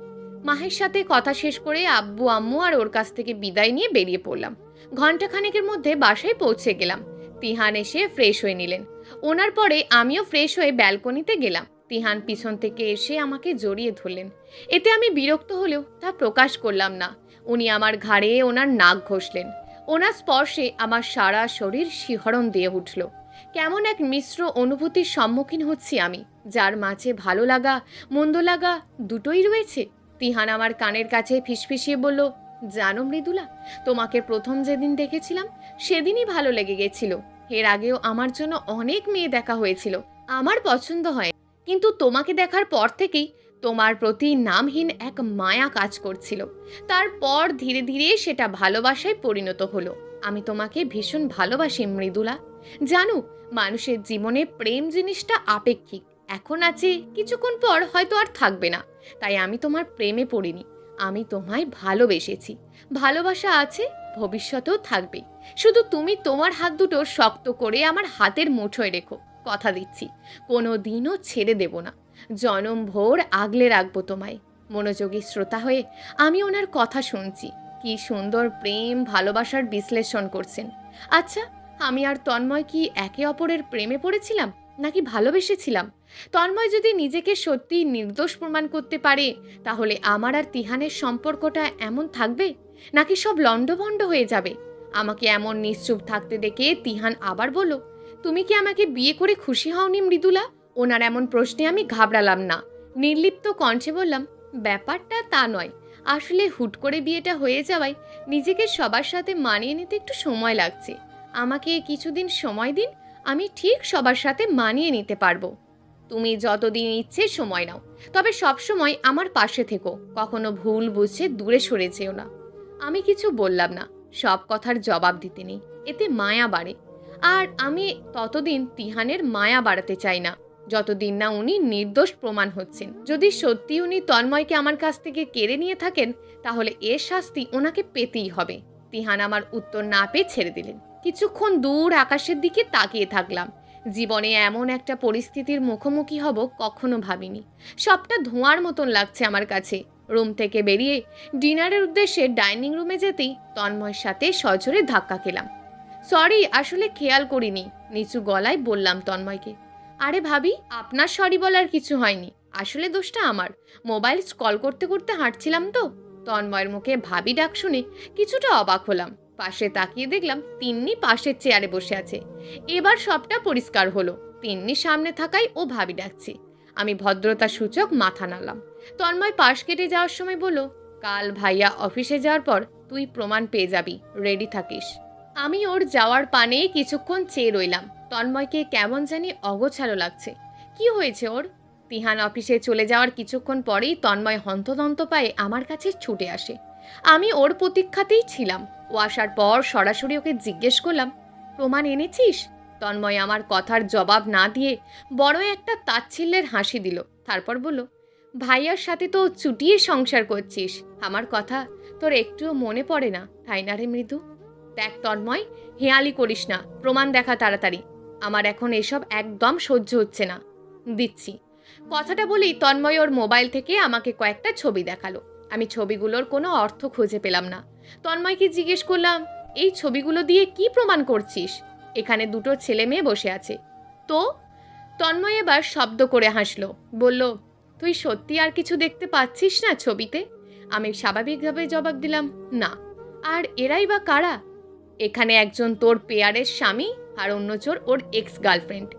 মাহির সাথে কথা শেষ করে আব্বু আম্মু আর ওর কাছ থেকে বিদায় নিয়ে বেরিয়ে পড়লাম। ঘন্টাখানেকের মধ্যে বাসায় পৌঁছে গেলাম। তিহান এসে ফ্রেশ হয়ে নিলেন। ওনার পরে আমিও ফ্রেশ হয়ে ব্যালকনিতে গেলাম। তিহান পিছন থেকে এসে আমাকে জড়িয়ে ধরলেন। এতে আমি বিরক্ত হলেও তা প্রকাশ করলাম না। উনি আমার ঘাড়ে ওনার নাক ঘষলেন। ওনার স্পর্শে আমার সারা শরীর শিহরণ দিয়ে উঠল। কেমন এক মিশ্র অনুভূতির সম্মুখীন হচ্ছি আমি, যার মাঝে ভালো লাগা মন্দ লাগা দুটোই রয়েছে। তিহান আমার কানের কাছে ফিসফিসিয়ে বলল, জানো মৃদুলা, তোমাকে প্রথম যেদিন দেখেছিলাম সেদিনই ভালো লেগে গেছিল। এর আগেও আমার জন্য অনেক মেয়ে দেখা হয়েছিল, আমার পছন্দ হয়, কিন্তু তোমাকে দেখার পর থেকেই তোমার প্রতি নামহীন এক মায়া কাজ করছিল। তারপর ধীরে ধীরে সেটা ভালোবাসায় পরিণত হলো। আমি তোমাকে ভীষণ ভালোবাসি মৃদুলা। জানো, মানুষের জীবনে প্রেম জিনিসটা আপেক্ষিক, এখন আছে, কিছুক্ষণ পর হয়তো আর থাকবে না। তাই আমি তোমার প্রেমে পড়িনি, আমি তোমায় ভালোবেসেছি। ভালোবাসা আছে, ভবিষ্যতেও থাকবে। শুধু তুমি তোমার হাত দুটো শক্ত করে আমার হাতের মুঠোয় রেখো, কথা দিচ্ছি কোনো দিনও ছেড়ে দেব না। জনম ভোর আগলে রাখবো তোমায়। মনোযোগী শ্রোতা হয়ে আমি ওনার কথা শুনছি। কি সুন্দর প্রেম ভালোবাসার বিশ্লেষণ করছেন। আচ্ছা, আমি আর তন্ময় কি একে অপরের প্রেমে পড়েছিলাম নাকি ভালোবেসেছিলাম? তন্ময় যদি নিজেকে সত্যি নির্দোষ প্রমাণ করতে পারে, তাহলে আমার আর তিহানের সম্পর্কটা এমন থাকবে নাকি সব লণ্ডভণ্ড হয়ে যাবে? আমাকে এমন নিশ্চুপ থাকতে দেখে তিহান আবার বলল, তুমি কি আমাকে বিয়ে করে খুশি হওনি মৃদুলা? ওনার এমন প্রশ্নে আমি ঘাবড়ালাম না। নির্লিপ্ত কণ্ঠে বললাম, ব্যাপারটা তা নয়, আসলে হুট করে বিয়েটা হয়ে যাওয়ায় নিজেকে সবার সাথে মানিয়ে নিতে একটু সময় লাগছে। আমাকে কিছুদিন সময় দিন, আমি ঠিক সবার সাথে মানিয়ে নিতে পারবো। তুমি যতদিন ইচ্ছে সময় নাও, তবে সব সময় আমার পাশে থেকো, কখনো ভুল বুঝে দূরে সরে যেও না। আমি কিছু বললাম না, সব কথার জবাব দিতে নেই, এতে মায়া বাড়ে। আর আমি ততদিন তিহানের মায়া বাড়াতে চাই না, যতদিন না উনি নির্দোষ প্রমাণ হচ্ছেন। যদি সত্যি উনি তন্ময়কে আমার কাছ থেকে কেড়ে নিয়ে থাকেন, তাহলে এর শাস্তি ওনাকে পেতেই হবে। তিহান আমার উত্তর না পেয়ে ছেড়ে দিলেন। কিছুক্ষণ দূর আকাশের দিকে তাকিয়ে থাকলাম। জীবনে এমন একটা পরিস্থিতির মুখোমুখি হব কখনো ভাবিনি। সবটা ধোঁয়ার মতন লাগছে আমার কাছে। রুম থেকে বেরিয়ে ডিনারের উদ্দেশ্যে ডাইনিং রুমে যেতেই তন্ময়ের সাথে সজোরে ধাক্কা খেলাম। সরি, আসলে খেয়াল করিনি, নিচু গলায় বললাম তন্ময়কে। আরে ভাবি, আপনার সরি বলার কিছু হয়নি, আসলে দোষটা আমার। মোবাইল স্ক্রল করতে করতে হাঁটছিলাম তো। তন্ময়ের মুখে ভাবি ডাক শুনে কিছুটা অবাক হলাম। পাশে তাকিয়ে দেখলাম তিন্নি পাশের চেয়ারে বসে আছে। এবার সবটা পরিষ্কার হলো, তিন্নি সামনে থাকায় ও ভাবি ডাকছে। আমি ভদ্রতা সূচক মাথা নাড়লাম। তন্ময় পাশ কেটে যাওয়ার সময় বলল, কাল ভাইয়া অফিসে যাওয়ার পর তুই প্রমাণ পেয়ে যাবি, রেডি থাকিস। আমি ওর যাওয়ার পানে কিছুক্ষণ চেয়ে রইলাম। তন্ময়কে কেমন জানি অগোছালো লাগছে। কি হয়েছে ওর? তিহান অফিসে চলে যাওয়ার কিছুক্ষণ পরেই তন্ময় হন্তদন্ত পায়ে আমার কাছে ছুটে আসে। আমি ওর প্রতীক্ষাতেই ছিলাম। ও আসার পর সরাসরি ওকে জিজ্ঞেস করলাম, প্রমাণ এনেছিস? তন্ময় আমার কথার জবাব না দিয়ে বড় একটা তাচ্ছিল্যের হাসি দিল। তারপর বলল, ভাইয়ার সাথে তো চুটিয়ে সংসার করছিস, আমার কথা তোর একটুও মনে পড়ে না, তাই না রে মৃদু? দেখ তন্ময়, হেয়ালি করিস না, প্রমাণ দেখা তাড়াতাড়ি। আমার এখন এসব একদম সহ্য হচ্ছে না। দিচ্ছি। কথাটা বলেই তন্ময় ওর মোবাইল থেকে আমাকে কয়েকটা ছবি দেখালো। আমি ছবিগুলোর কোনো অর্থ খুঁজে পেলাম না। তন্ময়কে জিজ্ঞেস করলাম, এই ছবিগুলো দিয়ে কি প্রমাণ করছিস? এখানে দুটো ছেলে মেয়ে বসে আছে তো? তন্ময় এবার শব্দ করে হাসলো, বলল, তুই সত্যি আর কিছু দেখতে পাচ্ছিস না ছবিতে? আমি স্বাভাবিকভাবে জবাব দিলাম, না। আর এরাই বা কারা? এখানে একজন তোর পেয়ারের স্বামী আর অন্যজন ওর এক্স গার্লফ্রেন্ড।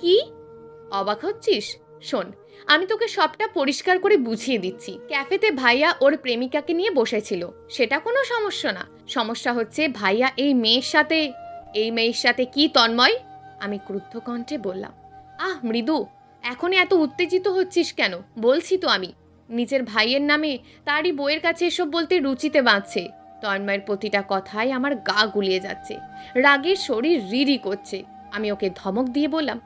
কি? অবাক হচ্ছিস? শোন, আমি তোকে সবটা পরিষ্কার করে বুঝিয়ে দিচ্ছি। ক্যাফেতে ভাইয়া ওর প্রেমিকাকে নিয়ে বসেছিল, সেটা কোনো সমস্যা না। সমস্যা হচ্ছে ভাইয়া এই মেয়ের সাথে কি তন্ময়? আমি ক্রুদ্ধ কণ্ঠে বললাম। আহ মৃদু, এখনই এত উত্তেজিত হচ্ছিস কেন? বলছি তো আমি। নিজের ভাইয়ের নামে তারই বউয়ের কাছে এসব বলতে রুচিতে বাঁধছে। তন্ময়ের প্রতিটা কথায় আমার গা গুলিয়ে যাচ্ছে, রাগে শরীর রিরি করছে। আমি ওকে ধমক দিয়ে বললাম,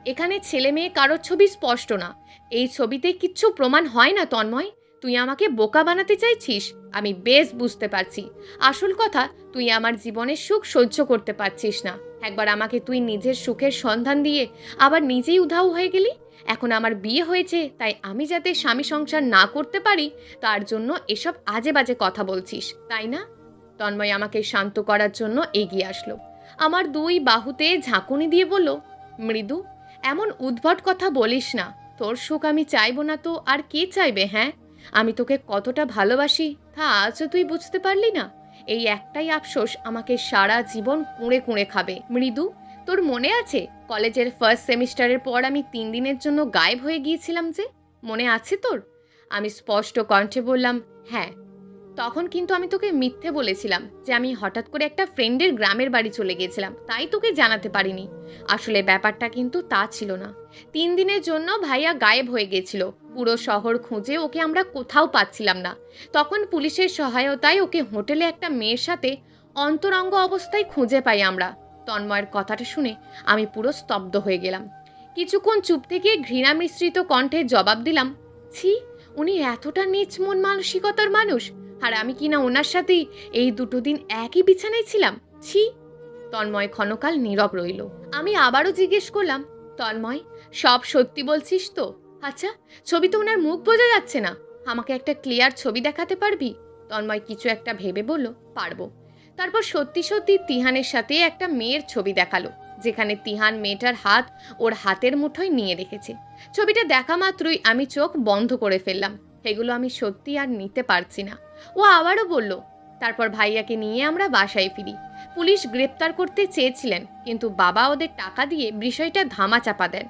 এখানে ছেলে মেয়ে কারোর ছবি স্পষ্ট না, এই ছবিতে কিচ্ছু প্রমাণ হয় না তন্ময়। তুই আমাকে বোকা বানাতে চাইছিস? আমি বেশ বুঝতে পারছি। আসল কথা, তুই আমার জীবনের সুখ সহ্য করতে পারছিস না। একবার আমাকে তুই নিজের সুখের সন্ধান দিয়ে আবার নিজেই উধাও হয়ে গেলি। এখন আমার বিয়ে হয়েছে, তাই আমি যাতে স্বামী সংসার না করতে পারি তার জন্য এসব আজে বাজে কথা বলছিস, তাই না? তন্ময় আমাকে শান্ত করার জন্য এগিয়ে আসলো। আমার দুই বাহুতে ঝাঁকুনি দিয়ে বলল, মৃদু, এমন উদ্ভট কথা বলিস না। তোর সুখ আমি চাইবো না তো আর কে চাইবে? হ্যাঁ, আমি তোকে কতটা ভালোবাসি তা আজও তুই বুঝতে পারলি না? এই একটাই আফসোস আমাকে সারা জীবন কুঁড়ে কুঁড়ে খাবে। মৃদু, তোর মনে আছে কলেজের ফার্স্ট সেমিস্টারের পর আমি 3 দিনের জন্য গায়েব হয়ে গিয়েছিলাম যে? মনে আছে তোর? আমি স্পষ্ট কণ্ঠে বললাম, হ্যাঁ। তখন কিন্তু আমি তোকে মিথ্যে বলেছিলাম যে আমি হঠাৎ করে একটা ফ্রেন্ডের গ্রামের বাড়ি চলে গিয়েছিলাম, তাই তোকে জানাতে পারিনি। আসলে ব্যাপারটা কিন্তু তা ছিল না। 3 দিনের জন্য ভাইয়া গায়েব হয়ে গেছিল। পুরো শহর খুঁজে ওকে আমরা কোথাও পাচ্ছিলাম না। তখন পুলিশের সহায়তায় ওকে হোটেলে একটা মেয়ের সাথে অন্তরঙ্গ অবস্থায় খুঁজে পাই আমরা। তন্ময়ের কথাটা শুনে আমি পুরো স্তব্ধ হয়ে গেলাম। কিছুক্ষণ চুপ থেকে ঘৃণা মিশ্রিত কণ্ঠে জবাব দিলাম, ছি, উনি এতটা নীচ মন মানসিকতার মানুষ, আর আমি কিনা ওনার সাথেই এই 2 দিন একই বিছানায় ছিলাম। ছি। তন্ময় ক্ষণকাল নীরব রইল। আমি আবারও জিজ্ঞেস করলাম, তন্ময়, সব সত্যি বলছিস তো? আচ্ছা, ছবিতে ওনার মুখ বোঝা যাচ্ছে না, আমাকে একটা ক্লিয়ার ছবি দেখাতে পারবি? তন্ময় কিছু একটা ভেবে বলল, পারবো। তারপর সত্যি সত্যি তিহানের সাথে একটা মেয়ের ছবি দেখালো, যেখানে তিহান মেয়েটার হাত ওর হাতের মুঠোয় নিয়ে রেখেছে। ছবিটা দেখা মাত্রই আমি চোখ বন্ধ করে ফেললাম। এগুলো আমি সত্যি আর নিতে পারছি না। ও আবারও বলল, তারপর ভাইয়াকে নিয়ে আমরা বাসায় ফিরি। পুলিশ গ্রেপ্তার করতে চেয়েছিলেন, কিন্তু বাবা ওদের টাকা দিয়ে বিষয়টা ধামাচাপা দেন।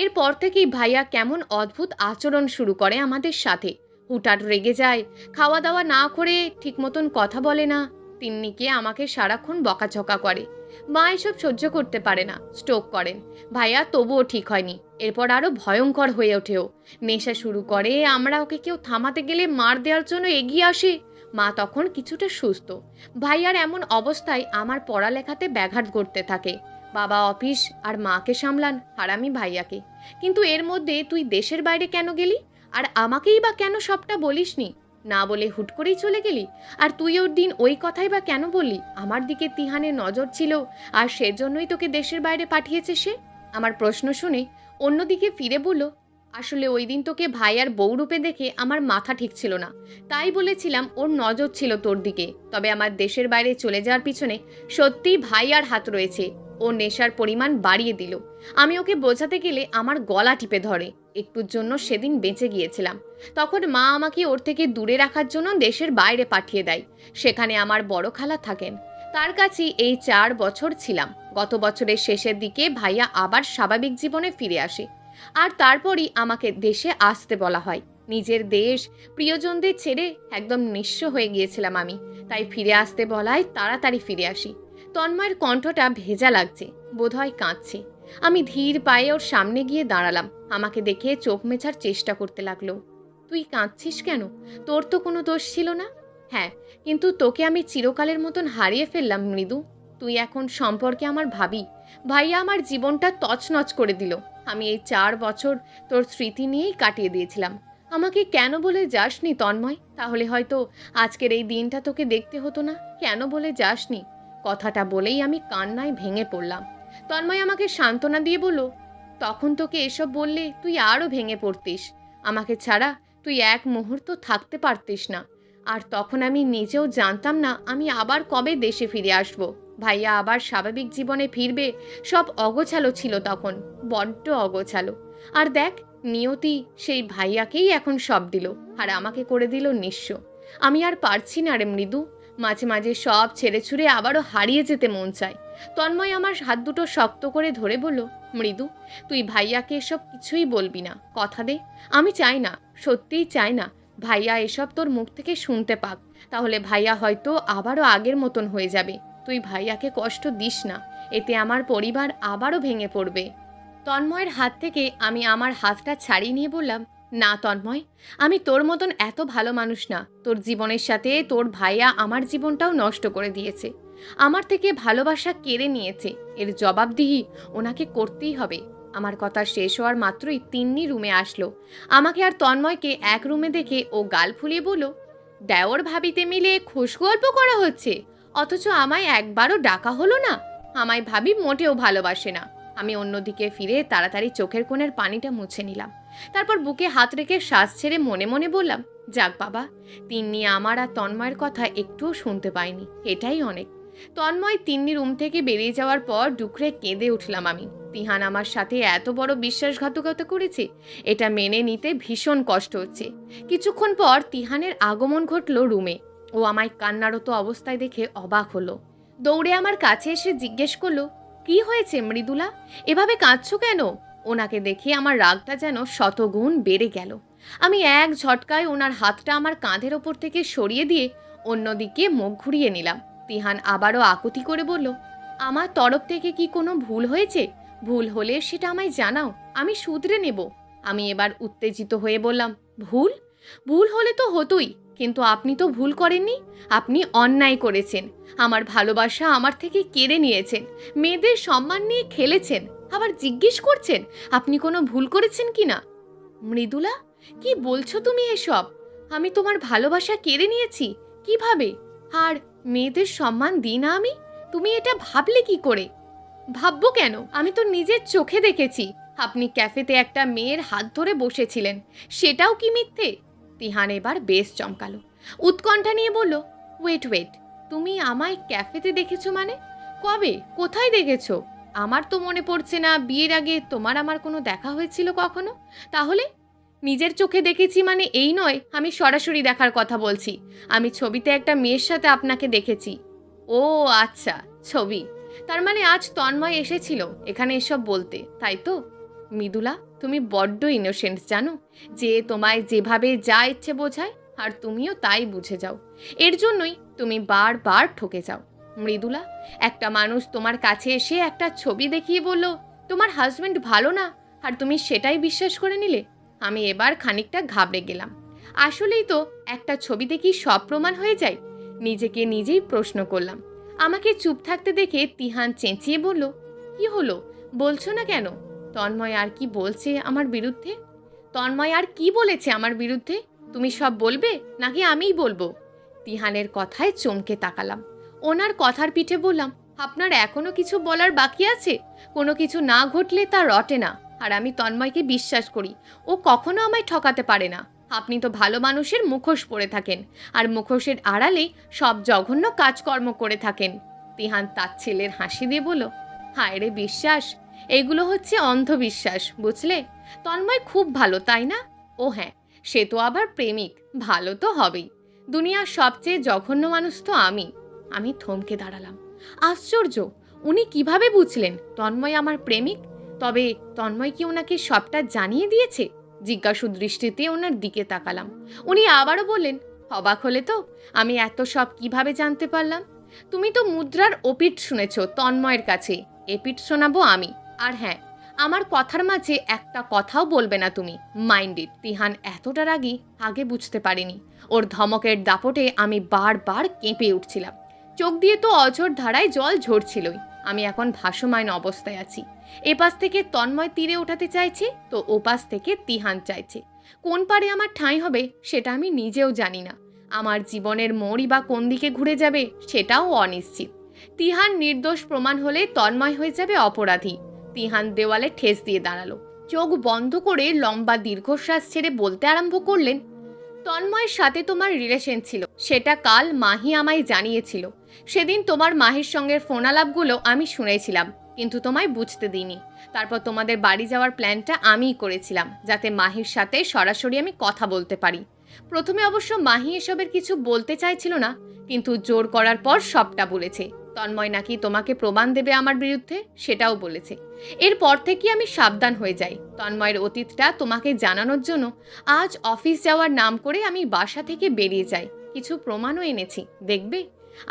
এরপর থেকেই ভাইয়া কেমন অদ্ভুত আচরণ শুরু করে আমাদের সাথে। হুটহাট রেগে যায়, খাওয়া দাওয়া না করে ঠিক মতন কথা বলে না, তিন্নিকে আমাকে সারাক্ষণ বকাঝকা করে। মা এসব সহ্য করতে পারে না, স্ট্রোক করেন। ভাইয়া তবুও ঠিক হয়নি। এরপর আরও ভয়ঙ্কর হয়ে ওঠেও, নেশা শুরু করে। আমরা ওকে কেউ থামাতে গেলে মার দেওয়ার জন্য এগিয়ে আসে। মা তখন কিছুটা সুস্থ। ভাইয়ার এমন অবস্থায় আমার পড়ালেখাতে ব্যাঘাত ঘটতে থাকে। বাবা অফিস আর মাকে সামলান, আর আমি ভাইয়াকে। কিন্তু এর মধ্যে তুই দেশের বাইরে কেন গেলি? আর আমাকেই বা কেন সবটা বলিসনি? না বলে হুট করেই চলে গেলি। আর তুই ওর দিন ওই কথাই বা কেন বললি? আমার দিকে তিহানের নজর ছিল, আর সেজন্যই তোকে দেশের বাইরে পাঠিয়েছে সে। আমার প্রশ্ন শুনে অন্যদিকে ফিরে বলল, আসলে ওই দিন তোকে ভাইয়ার বউ রূপে দেখে আমার মাথা ঠিক ছিল না, তাই বলেছিলাম ওর নজর ছিল তোর দিকে। তবে আমার দেশের বাইরে চলে যাওয়ার পিছনে সত্যিই ভাইয়ার হাত রয়েছে। ও নেশার পরিমাণ বাড়িয়ে দিল। আমি ওকে বোঝাতে গেলে আমার গলা টিপে ধরে। একটুর জন্য সেদিন বেঁচে গিয়েছিলাম। তখন মা আমাকে ওর থেকে দূরে রাখার জন্য দেশের বাইরে পাঠিয়ে দেয়। সেখানে আমার বড় খালা থাকেন, তার কাছেই এই 4 বছর ছিলাম। গত বছরের শেষের দিকে ভাইয়া আবার স্বাভাবিক জীবনে ফিরে আসে, আর তারপরই আমাকে দেশে আসতে বলা হয়। নিজের দেশ, প্রিয়জনদের ছেড়ে একদম নিঃস্ব হয়ে গিয়েছিলাম আমি, তাই ফিরে আসতে বলায় তাড়াতাড়ি ফিরে আসি। তন্ময়ের কণ্ঠটা ভেজা লাগছে, বোধহয় কাঁদছে। আমি ধীর পায়ে ওর সামনে গিয়ে দাঁড়ালাম। আমাকে দেখে চোখ মেছার চেষ্টা করতে লাগলো। তুই কাঁদছিস কেন? তোর তো কোনো দোষ ছিল না। হ্যাঁ, কিন্তু তোকে আমি চিরকালের মতন হারিয়ে ফেললাম মৃদু। তুই এখন সম্পর্কে আমার ভাবি। ভাইয়া আমার জীবনটা তছনছ করে দিল। আমি এই 4 বছর তোর স্মৃতি নিয়েই কাটিয়ে দিয়েছিলাম। আমাকে কেন বলে যাসনি তন্ময়? তাহলে হয়তো আজকের এই দিনটা তোকে দেখতে হতো না। কেন বলে যাসনি? কথাটা বলেই আমি কান্নায় ভেঙে পড়লাম। তন্ময় আমাকে সান্ত্বনা দিয়ে বলল, তখন তোকে এসব বললে তুই আরও ভেঙে পড়তিস। আমাকে ছাড়া তুই এক মুহূর্ত থাকতে পারতিস না। আর তখন আমি নিজেও জানতাম না আমি আবার কবে দেশে ফিরে আসব। ভাইয়া আবার স্বাভাবিক জীবনে ফিরবে, সব অগোছালো ছিল তখন, বড্ড অগোছালো। আর দেখ, নিয়তি সেই ভাইয়াকেই এখন সব দিল, আর আমাকে করে দিল নিঃস্ব। আমি আর পারছি না রে মৃদু। মাঝে মাঝে সব ছেড়ে ছুড়ে আবারও হারিয়ে যেতে মন চায়। তন্ময় আমার হাত দুটো শক্ত করে ধরে বলল, মৃদু, তুই ভাইয়াকে এসব কিছুই বলবি না, কথা দে। আমি চাই না, সত্যিই চাই না ভাইয়া এসব তোর মুখ থেকে শুনতে পাক। তাহলে ভাইয়া হয়তো আবারও আগের মতন হয়ে যাবে। তুই ভাইয়াকে কষ্ট দিস না, এতে আমার পরিবার আবারও ভেঙে পড়বে। তন্ময়ের হাত থেকে আমি আমার হাতটা ছাড়িয়ে নিয়ে বললাম, না তন্ময়, আমি তোর মতন এত ভালো মানুষ না। তোর জীবনের সাথে তোর ভাইয়া আমার জীবনটাও নষ্ট করে দিয়েছে। আমার থেকে ভালোবাসা কেড়ে নিয়েছে। এর জবাবদিহি ওনাকে করতেই হবে। আমার কথা শেষ হওয়ার মাত্রই তিন্নি রুমে আসলো। আমাকে আর তন্ময়কে এক রুমে দেখে ও গাল ফুলিয়ে বলল, দেওর ভাবিতে মিলে খুশ গল্প করা হচ্ছে, অথচ আমায় একবারও ডাকা হলো না। আমায় ভাবি মোটেও ভালোবাসে না। আমি অন্যদিকে ফিরে তাড়াতাড়ি চোখের কোণের পানিটা মুছে নিলাম। তারপর বুকে হাত রেখে শ্বাস ছেড়ে মনে মনে বললাম, যাক বাবা, তিন্নি আমার আর তন্ময়ের কথা একটুও শুনতে পাইনি, এটাই অনেক। তন্ময় তিন্নি রুম থেকে বেরিয়ে যাওয়ার পর ডুকরে কেঁদে উঠলাম আমি। তিহান আমার সাথে এত বড় বিশ্বাসঘাতকতা করেছে, এটা মেনে নিতে ভীষণ কষ্ট হচ্ছে। কিছুক্ষণ পর তিহানের আগমন ঘটল রুমে। ও আমায় কান্নারত অবস্থায় দেখে অবাক হলো। দৌড়ে আমার কাছে এসে জিজ্ঞেস করলো, কি হয়েছে মৃদুলা, এভাবে কাঁদছো কেন? ওনাকে দেখে আমার রাগটা যেন শতগুণ বেড়ে গেল। আমি এক ঝটকায় ওনার হাতটা আমার কাঁধের ওপর থেকে সরিয়ে দিয়ে অন্যদিকে মুখ ঘুরিয়ে নিলাম। তিহান আবারও আকুতি করে বলল, আমার তরফ থেকে কি কোনো ভুল হয়েছে? ভুল হলে সেটা আমায় জানাও, আমি শুধরে নেব। আমি এবার উত্তেজিত হয়ে বললাম, ভুল? ভুল হলে তো হতোই, কিন্তু আপনি তো ভুল করেননি। আপনি অন্যায় করেছেন। আমার ভালোবাসা আমার থেকে কেড়ে নিয়েছেন, মেয়েদের সম্মান নিয়ে খেলেছেন, আবার জিজ্ঞেস করছেন আপনি কোনো ভুল করেছেন কি না। মৃদুলা, কি বলছো তুমি এসব? আমি তোমার ভালোবাসা কেড়ে নিয়েছি কিভাবে? আর মেয়েদের সম্মান দিই না আমি? তুমি এটা ভাবলে কি করে? ভাববো কেন? আমি তো নিজের চোখে দেখেছি আপনি ক্যাফেতে একটা মেয়ের হাত ধরে বসেছিলেন, সেটাও কি মিথ্যে? তিহান এবার বেশ চমকালো, উৎকণ্ঠা নিয়ে বলল, ওয়েট ওয়েট, তুমি আমায় ক্যাফেতে দেখেছো মানে? কবে, কোথায় দেখেছো? আমার তো মনে পড়ছে না বিয়ের আগে তোমার আমার কোনো দেখা হয়েছিল কখনো। তাহলে নিজের চোখে দেখেছি মানে এই নয় আমি সরাসরি দেখার কথা বলছি। আমি ছবিতে একটা মেয়ের সাথে আপনাকে দেখেছি। ও আচ্ছা, ছবি। তার মানে আজ তন্ময় এসেছিল এখানে এসব বলতে, তাই তো? মৃদুলা, তুমি বড্ড ইনোসেন্ট জানো, যে তোমায় যেভাবে যা ইচ্ছে বোঝায় আর তুমিও তাই বুঝে যাও। এর জন্যই তুমি বারবার ঠকে যাও। মৃদুলা, একটা মানুষ তোমার কাছে এসে একটা ছবি দেখিয়ে বলল তোমার হাজবেন্ড ভালো না, আর তুমি সেটাই বিশ্বাস করে নিলে। আমি এবার খানিকটা ঘাবড়ে গেলাম। আসলেই তো একটা ছবিতে কি সব প্রমাণ হয়ে যায়? নিজেকে নিজেই প্রশ্ন করলাম। আমাকে চুপ থাকতে দেখে তিহান চেঁচিয়ে বলল, কি হলো, বলছো না কেন? তন্ময় আর কি বলছে আমার বিরুদ্ধে? তন্ময় আর কি বলেছে আমার বিরুদ্ধে? তুমি সব বলবে নাকি আমিই বলবো? তিহানের কথায় চমকে তাকালাম। ওনার কথার পিঠে বললাম, আপনার এখনো কিছু বলার বাকি আছে? কোনো কিছু না ঘটলে তা রটে না। আর আমি তন্ময়কে বিশ্বাস করি, ও কখনো আমায় ঠকাতে পারে না। আপনি তো ভালো মানুষের মুখোশ পরে থাকেন, আর মুখোশের আড়ালেই সব জঘন্য কাজকর্ম করে থাকেন। তিহান তার ছেলের হাসি দিয়ে বলল, হায় রে বিশ্বাস, এগুলো হচ্ছে অন্ধবিশ্বাস, বুঝলে? তন্ময় খুব ভালো, তাই না? ও হ্যাঁ, সে তো আবার প্রেমিক, ভালো তো হবেই। দুনিয়ার সবচেয়ে জঘন্য মানুষ তো আমি। আমি থমকে দাঁড়ালাম। আশ্চর্য, উনি কিভাবে বুঝলেন তন্ময় আমার প্রেমিক? তবে তন্ময় কি ওনাকে সবটা জানিয়ে দিয়েছে? জিজ্ঞাসু দৃষ্টিতে ওনার দিকে তাকালাম। উনি আবারও বললেন, অবাক হলে তো? আমি এত সব কিভাবে জানতে পারলাম? তুমি তো মুদ্রার ওপিট শুনেছ তন্ময়ের কাছে, এপিট শোনাবো আমি। আর হ্যাঁ, আমার কথার মাঝে একটা কথাও বলবে না তুমি, মাইন্ডেড। তিহান এতটা রাগী আগে বুঝতে পারিনি। ওর ধমকের দাপটে আমি বারবার কেঁপে উঠছিলাম। চোখ দিয়ে তো অঝোর ধারায় জল ঝরছিলই। আমি এখন ভাসমান অবস্থায় আছি। এপাশ থেকে তন্ময় তীরে ওঠাতে চাইছে, তো ওপাশ থেকে তিহান চাইছে। কোন পারে আমার ঠাঁই হবে সেটা আমি নিজেও জানি না। আমার জীবনের মোড়ই বা কোন দিকে ঘুরে যাবে সেটাও অনিশ্চিত। তিহান নির্দোষ প্রমাণ হলে তন্ময় হয়ে যাবে অপরাধী। তিহান দেওয়ালে ঠেস দিয়ে দাঁড়ালো। চোখ বন্ধ করে লম্বা দীর্ঘশ্বাস ছেড়ে বলতে আরম্ভ করলেন, তন্ময়ের সাথে তোমার রিলেশন ছিল, সেটা কাল মাহি আমায় জানিয়েছিল। সেদিন তোমার মাহির সঙ্গে ফোনালাপগুলো আমি শুনেছিলাম, কিন্তু তোমায় বুঝতে দিইনি। তারপর তোমাদের বাড়ি যাওয়ার প্ল্যানটা আমিই করেছিলাম, যাতে মাহির সাথে সরাসরি আমি কথা বলতে পারি। প্রথমে অবশ্য মাহি এসবের কিছু বলতে চাইছিল না, কিন্তু জোর করার পর সবটা বলেছে। তন্ময় নাকি তোমাকে প্রমাণ দেবে আমার বিরুদ্ধে, সেটাও বলেছে। এরপর থেকে আমি সাবধান হয়ে যাই। তন্ময়ের অতীতটা তোমাকে জানানোর জন্য আজ অফিস যাওয়ার নাম করে আমি বাসা থেকে বেরিয়ে যাই। কিছু প্রমাণও এনেছি, দেখবে?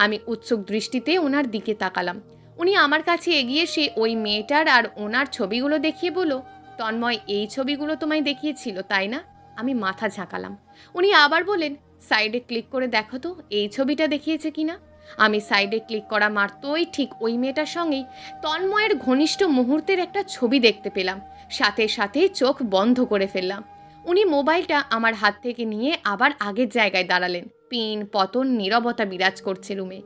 আমি উৎসুক দৃষ্টিতে ওনার দিকে তাকালাম। উনি আমার কাছে এগিয়ে এসে ওই মেয়েটার আর ওনার ছবিগুলো দেখিয়ে বলল, তন্ময় এই ছবিগুলো তোমায় দেখিয়েছিল, তাই না? আমি মাথা ঝাঁকালাম। উনি আবার বলেন, সাইডে ক্লিক করে দেখো তো এই ছবিটা দেখিয়েছে কিনা। আমি সাইডে ক্লিক করা মাত্রই ঠিক ওই মেয়েটার সঙ্গেই তন্ময়ের ঘনিষ্ঠ মুহূর্তের একটা ছবি দেখতে পেলাম। সাথে সাথে চোখ বন্ধ করে ফেললাম। উনি মোবাইলটা আমার হাত থেকে নিয়ে আবার আগের জায়গায় দাঁড়ালেন। পিন পতন নীরবতা বিরাজ করছে রুমে।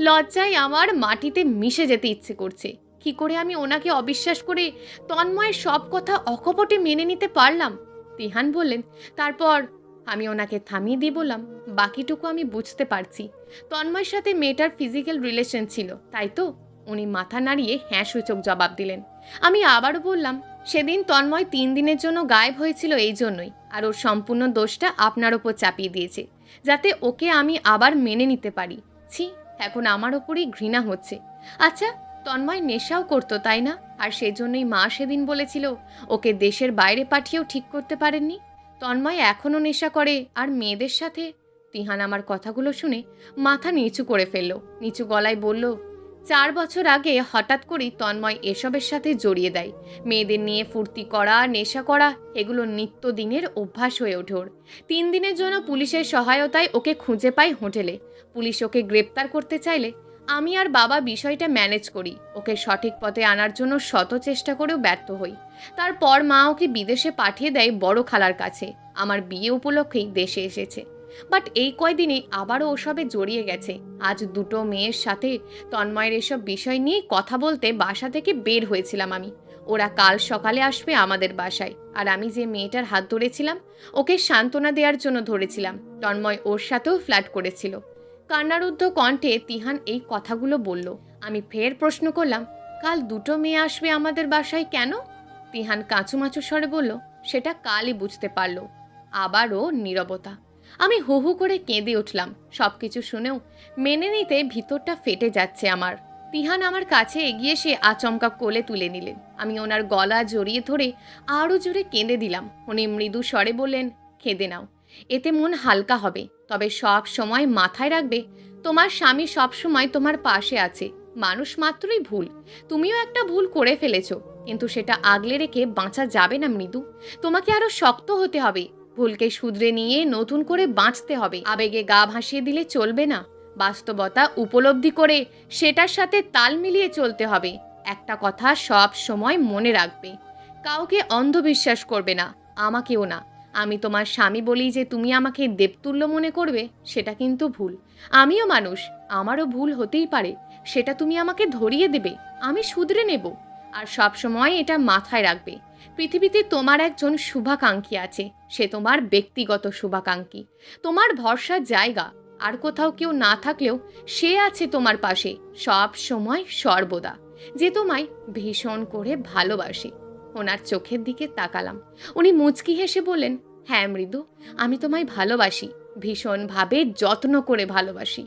লজ্জায় আমার মাটিতে মিশে যেতে ইচ্ছে করছে। কি করে আমি ওনাকে অবিশ্বাস করে তন্ময়ের সব কথা অকপটে মেনে নিতে পারলাম? তিহান বললেন, তারপর আমি ওনাকে থামিয়ে দিয়ে বললাম, বাকিটুকু আমি বুঝতে পারছি। তন্ময়ের সাথে মেয়েটার ফিজিক্যাল রিলেশন ছিল, তাই তো? উনি মাথা নাড়িয়ে হ্যাঁ সূচক জবাব দিলেন। আমি আবারও বললাম, সেদিন তন্ময় 3 দিনের জন্য গায়েব হয়েছিল এই জন্যই, আর ওর সম্পূর্ণ দোষটা আপনার ওপর চাপিয়ে দিয়েছে, যাতে ওকে আমি আবার মেনে নিতে পারি। ছি, এখন আমার ওপরই ঘৃণা হচ্ছে। আচ্ছা, তন্ময় নেশাও করতো তাই না? আর সেজন্যই মা সেদিন বলেছিল ওকে দেশের বাইরে পাঠিয়েও ঠিক করতে পারেননি। তন্ময় এখনও নেশা করে আর মেয়েদের সাথে। তিহান আমার কথাগুলো শুনে মাথা নিচু করে ফেলল। নিচু গলায় বলল, 4 বছর আগে হঠাৎ করেই তন্ময় এসবের সাথে জড়িয়ে দেয়। মেয়েদের নিয়ে ফুর্তি করা, নেশা করা, এগুলো নিত্যদিনের অভ্যাস হয়ে ওঠে ওর। 3 দিনের জন্য পুলিশের সহায়তায় ওকে খুঁজে পাই হোটেলে। পুলিশ ওকে গ্রেপ্তার করতে চাইলে আমি আর বাবা বিষয়টা ম্যানেজ করি। ওকে সঠিক পথে আনার জন্য শত চেষ্টা করেও ব্যর্থ হই। তারপর মা ওকে বিদেশে পাঠিয়ে দেয় বড় খালার কাছে। আমার বিয়ে উপলক্ষেই দেশে এসেছে। বাট এই কয়দিনে আবারও ওসবে জড়িয়ে গেছে। আজ 2টো মেয়ের সাথে তন্ময়ের এসব বিষয় নিয়ে কথা বলতে বাসা থেকে বের হয়েছিলাম আমি। ওরা কাল সকালে আসবে আমাদের বাসায়। আর আমি যে মেয়েটার হাত ধরেছিলাম, ওকে সান্ত্বনা দেওয়ার জন্য ধরেছিলাম। তন্ময় ওর সাথেও ফ্ল্যাট করেছিল। কান্নারুদ্ধ কণ্ঠে তিহান এই কথাগুলো বলল। আমি ফের প্রশ্ন করলাম, কাল 2টো মেয়ে আসবে আমাদের বাসায় কেন? তিহান কাঁচুমাচু স্বরে বলল, সেটা কালই বুঝতে পারল। আবারও নীরবতা। আমি হু হু করে কেঁদে উঠলাম। সবকিছু শুনেও মেনে নিতে ভিতরটা ফেটে যাচ্ছে আমার। তিহান আমার কাছে এগিয়ে এসে আচমকা কোলে তুলে নিলেন। আমি ওনার গলা জড়িয়ে ধরে আরও জোরে কেঁদে দিলাম। উনি মৃদু স্বরে বললেন, কেঁদে নাও, এতে মন হালকা হবে। তবে সব সময় মাথায় রাখবে, তোমার স্বামী সব সময় তোমার পাশে আছে। মানুষ মাত্রই ভুল। তুমিও একটা ভুল করে ফেলেছো, কিন্তু সেটা আগলে রেখে বাঁচা যাবে না মৃদু। তোমাকে আরো শক্ত হতে হবে। ভুলকে শুধরে নিয়ে নতুন করে বাঁচতে হবে। আবেগে গা ভাসিয়ে দিলে চলবে না। বাস্তবতা উপলব্ধি করে সেটার সাথে তাল মিলিয়ে চলতে হবে। একটা কথা সব সময় মনে রাখবে, কাউকে অন্ধবিশ্বাস করবে না, আমাকেও না। আমি তোমার স্বামী বলি যে তুমি আমাকে দেবতুল্য মনে করবে, সেটা কিন্তু ভুল। আমিও মানুষ, আমারও ভুল হতেই পারে। সেটা তুমি আমাকে ধরিয়ে দেবে, আমি শুধরে নেব। আর সব সময় এটা মাথায় রাখবে, পৃথিবীতে তোমার একজন শুভাকাঙ্ক্ষী আছে। সে তোমার ব্যক্তিগত শুভাকাঙ্ক্ষী, তোমার ভরসার জায়গা। আর কোথাও কেউ না থাকলেও সে আছে তোমার পাশে সব সময় সর্বদা, যে তোমায় ভীষণ করে ভালোবাসে। ওনার চোখের দিকে তাকালাম। উনি মুচকি হেসে বললেন, হ্যাঁ মৃদু, আমি তোমায় ভালোবাসি, ভীষণভাবে যত্ন করে ভালোবাসি।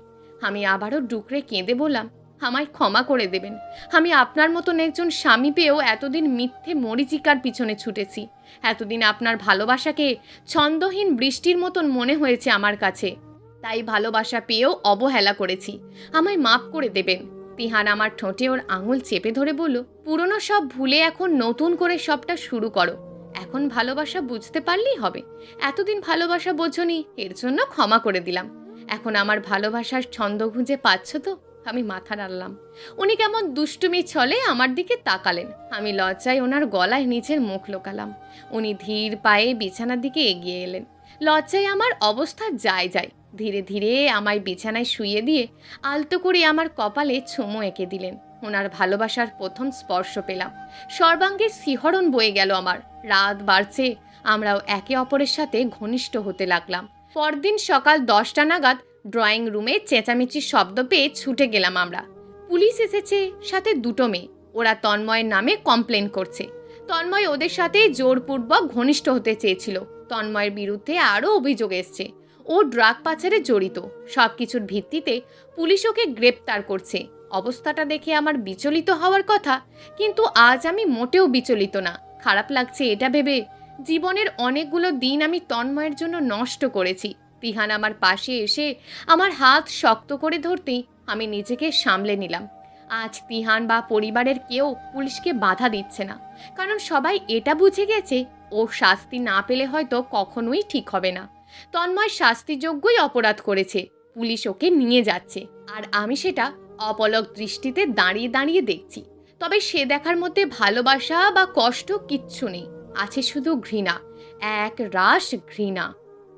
আমি আবারও ডুকরে কেঁদে বললাম, আমায় ক্ষমা করে দেবেন। আমি আপনার মতন একজন স্বামী পেয়েও এতদিন মিথ্যে মরীচিকার পিছনে ছুটেছি। এতদিন আপনার ভালোবাসাকে ছন্দহীন বৃষ্টির মতন মনে হয়েছে আমার কাছে, তাই ভালোবাসা পেয়েও অবহেলা করেছি। আমায় মাফ করে দেবেন। তিহান আমার ঠোঁটে ওর আঙুল চেপে ধরে বলল, পুরনো সব ভুলে এখন নতুন করে সবটা শুরু করো। এখন ভালোবাসা বুঝতে পারলেই হবে। এতদিন ভালোবাসা বোঝনি, এর জন্য ক্ষমা করে দিলাম। এখন আমার ভালোবাসার ছন্দ খুঁজে পাচ্ছ তো? আমি মাথা নাড়লাম। উনি কেমন দুষ্টুমি ছলে আমার দিকে তাকালেন। আমি লজ্জায় ওনার গলায় নিজের মুখ লোকালাম। উনি ধীর পায়ে বিছানার দিকে এগিয়ে এলেন। লজ্জায় আমার অবস্থা যায় যায়। ধীরে ধীরে আমায় বিছানায় শুইয়ে দিয়ে আলতো করে আমার কপালে চুমু এঁকে দিলেন। ওনার ভালোবাসার প্রথম স্পর্শ পেলাম। সর্বাঙ্গের শিহরণ বয়ে গেল আমার। রাত বাড়ছে, আমরাও একে অপরের সাথে ঘনিষ্ঠ হতে লাগলাম। পরদিন সকাল 10টা নাগাদ ড্রয়িং রুমে চেঁচামেচির শব্দ পেয়ে ছুটে গেলাম আমরা। পুলিশ এসেছে, সাথে 2টো মেয়ে। ওরা তন্ময়ের নামে কমপ্লেন করছে। তন্ময় ওদের সাথে জোরপূর্বক ঘনিষ্ঠ হতে চেয়েছিল। তন্ময়ের বিরুদ্ধে আরও অভিযোগ এসছে, ও ড্রাগ পাচারে জড়িত। সব কিছুর ভিত্তিতে পুলিশ ওকে গ্রেপ্তার করছে। অবস্থাটা দেখে আমার বিচলিত হওয়ার কথা, কিন্তু আজ আমি মোটেও বিচলিত না। খারাপ লাগছে এটা ভেবে, জীবনের অনেকগুলো দিন আমি তন্ময়ের জন্য নষ্ট করেছি। তিহান আমার পাশে এসে আমার হাত শক্ত করে ধরতেই আমি নিজেকে সামলে নিলাম। আজ তিহান বা পরিবারের কেউ পুলিশকে বাধা দিচ্ছে না, কারণ সবাই এটা বুঝে গেছে ও শাস্তি না পেলে হয়তো কখনোই ঠিক হবে না। তন্ময় শাস্তিযোগ্যই অপরাধ করেছে, পুলিশ ওকে নিয়ে যাচ্ছে, আর আমি সেটা অপলক দৃষ্টিতে দাঁড়িয়ে দাঁড়িয়ে দেখছি। তবে সে দেখার মধ্যে ভালোবাসা বা কষ্ট কিচ্ছু নেই, আছে শুধু ঘৃণা, এক রাশ ঘৃণা।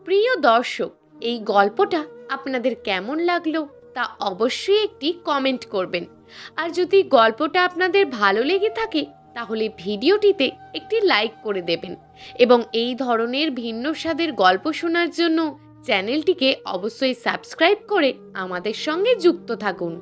প্রিয় দর্শক, এই গল্পটা আপনাদের কেমন লাগলো তা অবশ্যই একটি কমেন্ট করবেন। আর যদি গল্পটা আপনাদের ভালো লেগে থাকে তাহলে ভিডিওটিতে একটি লাইক করে দেবেন, এবং এই ধরনের ভিন্ন স্বাদের গল্প শোনার জন্য চ্যানেলটিকে অবশ্যই সাবস্ক্রাইব করে আমাদের সঙ্গে যুক্ত থাকুন।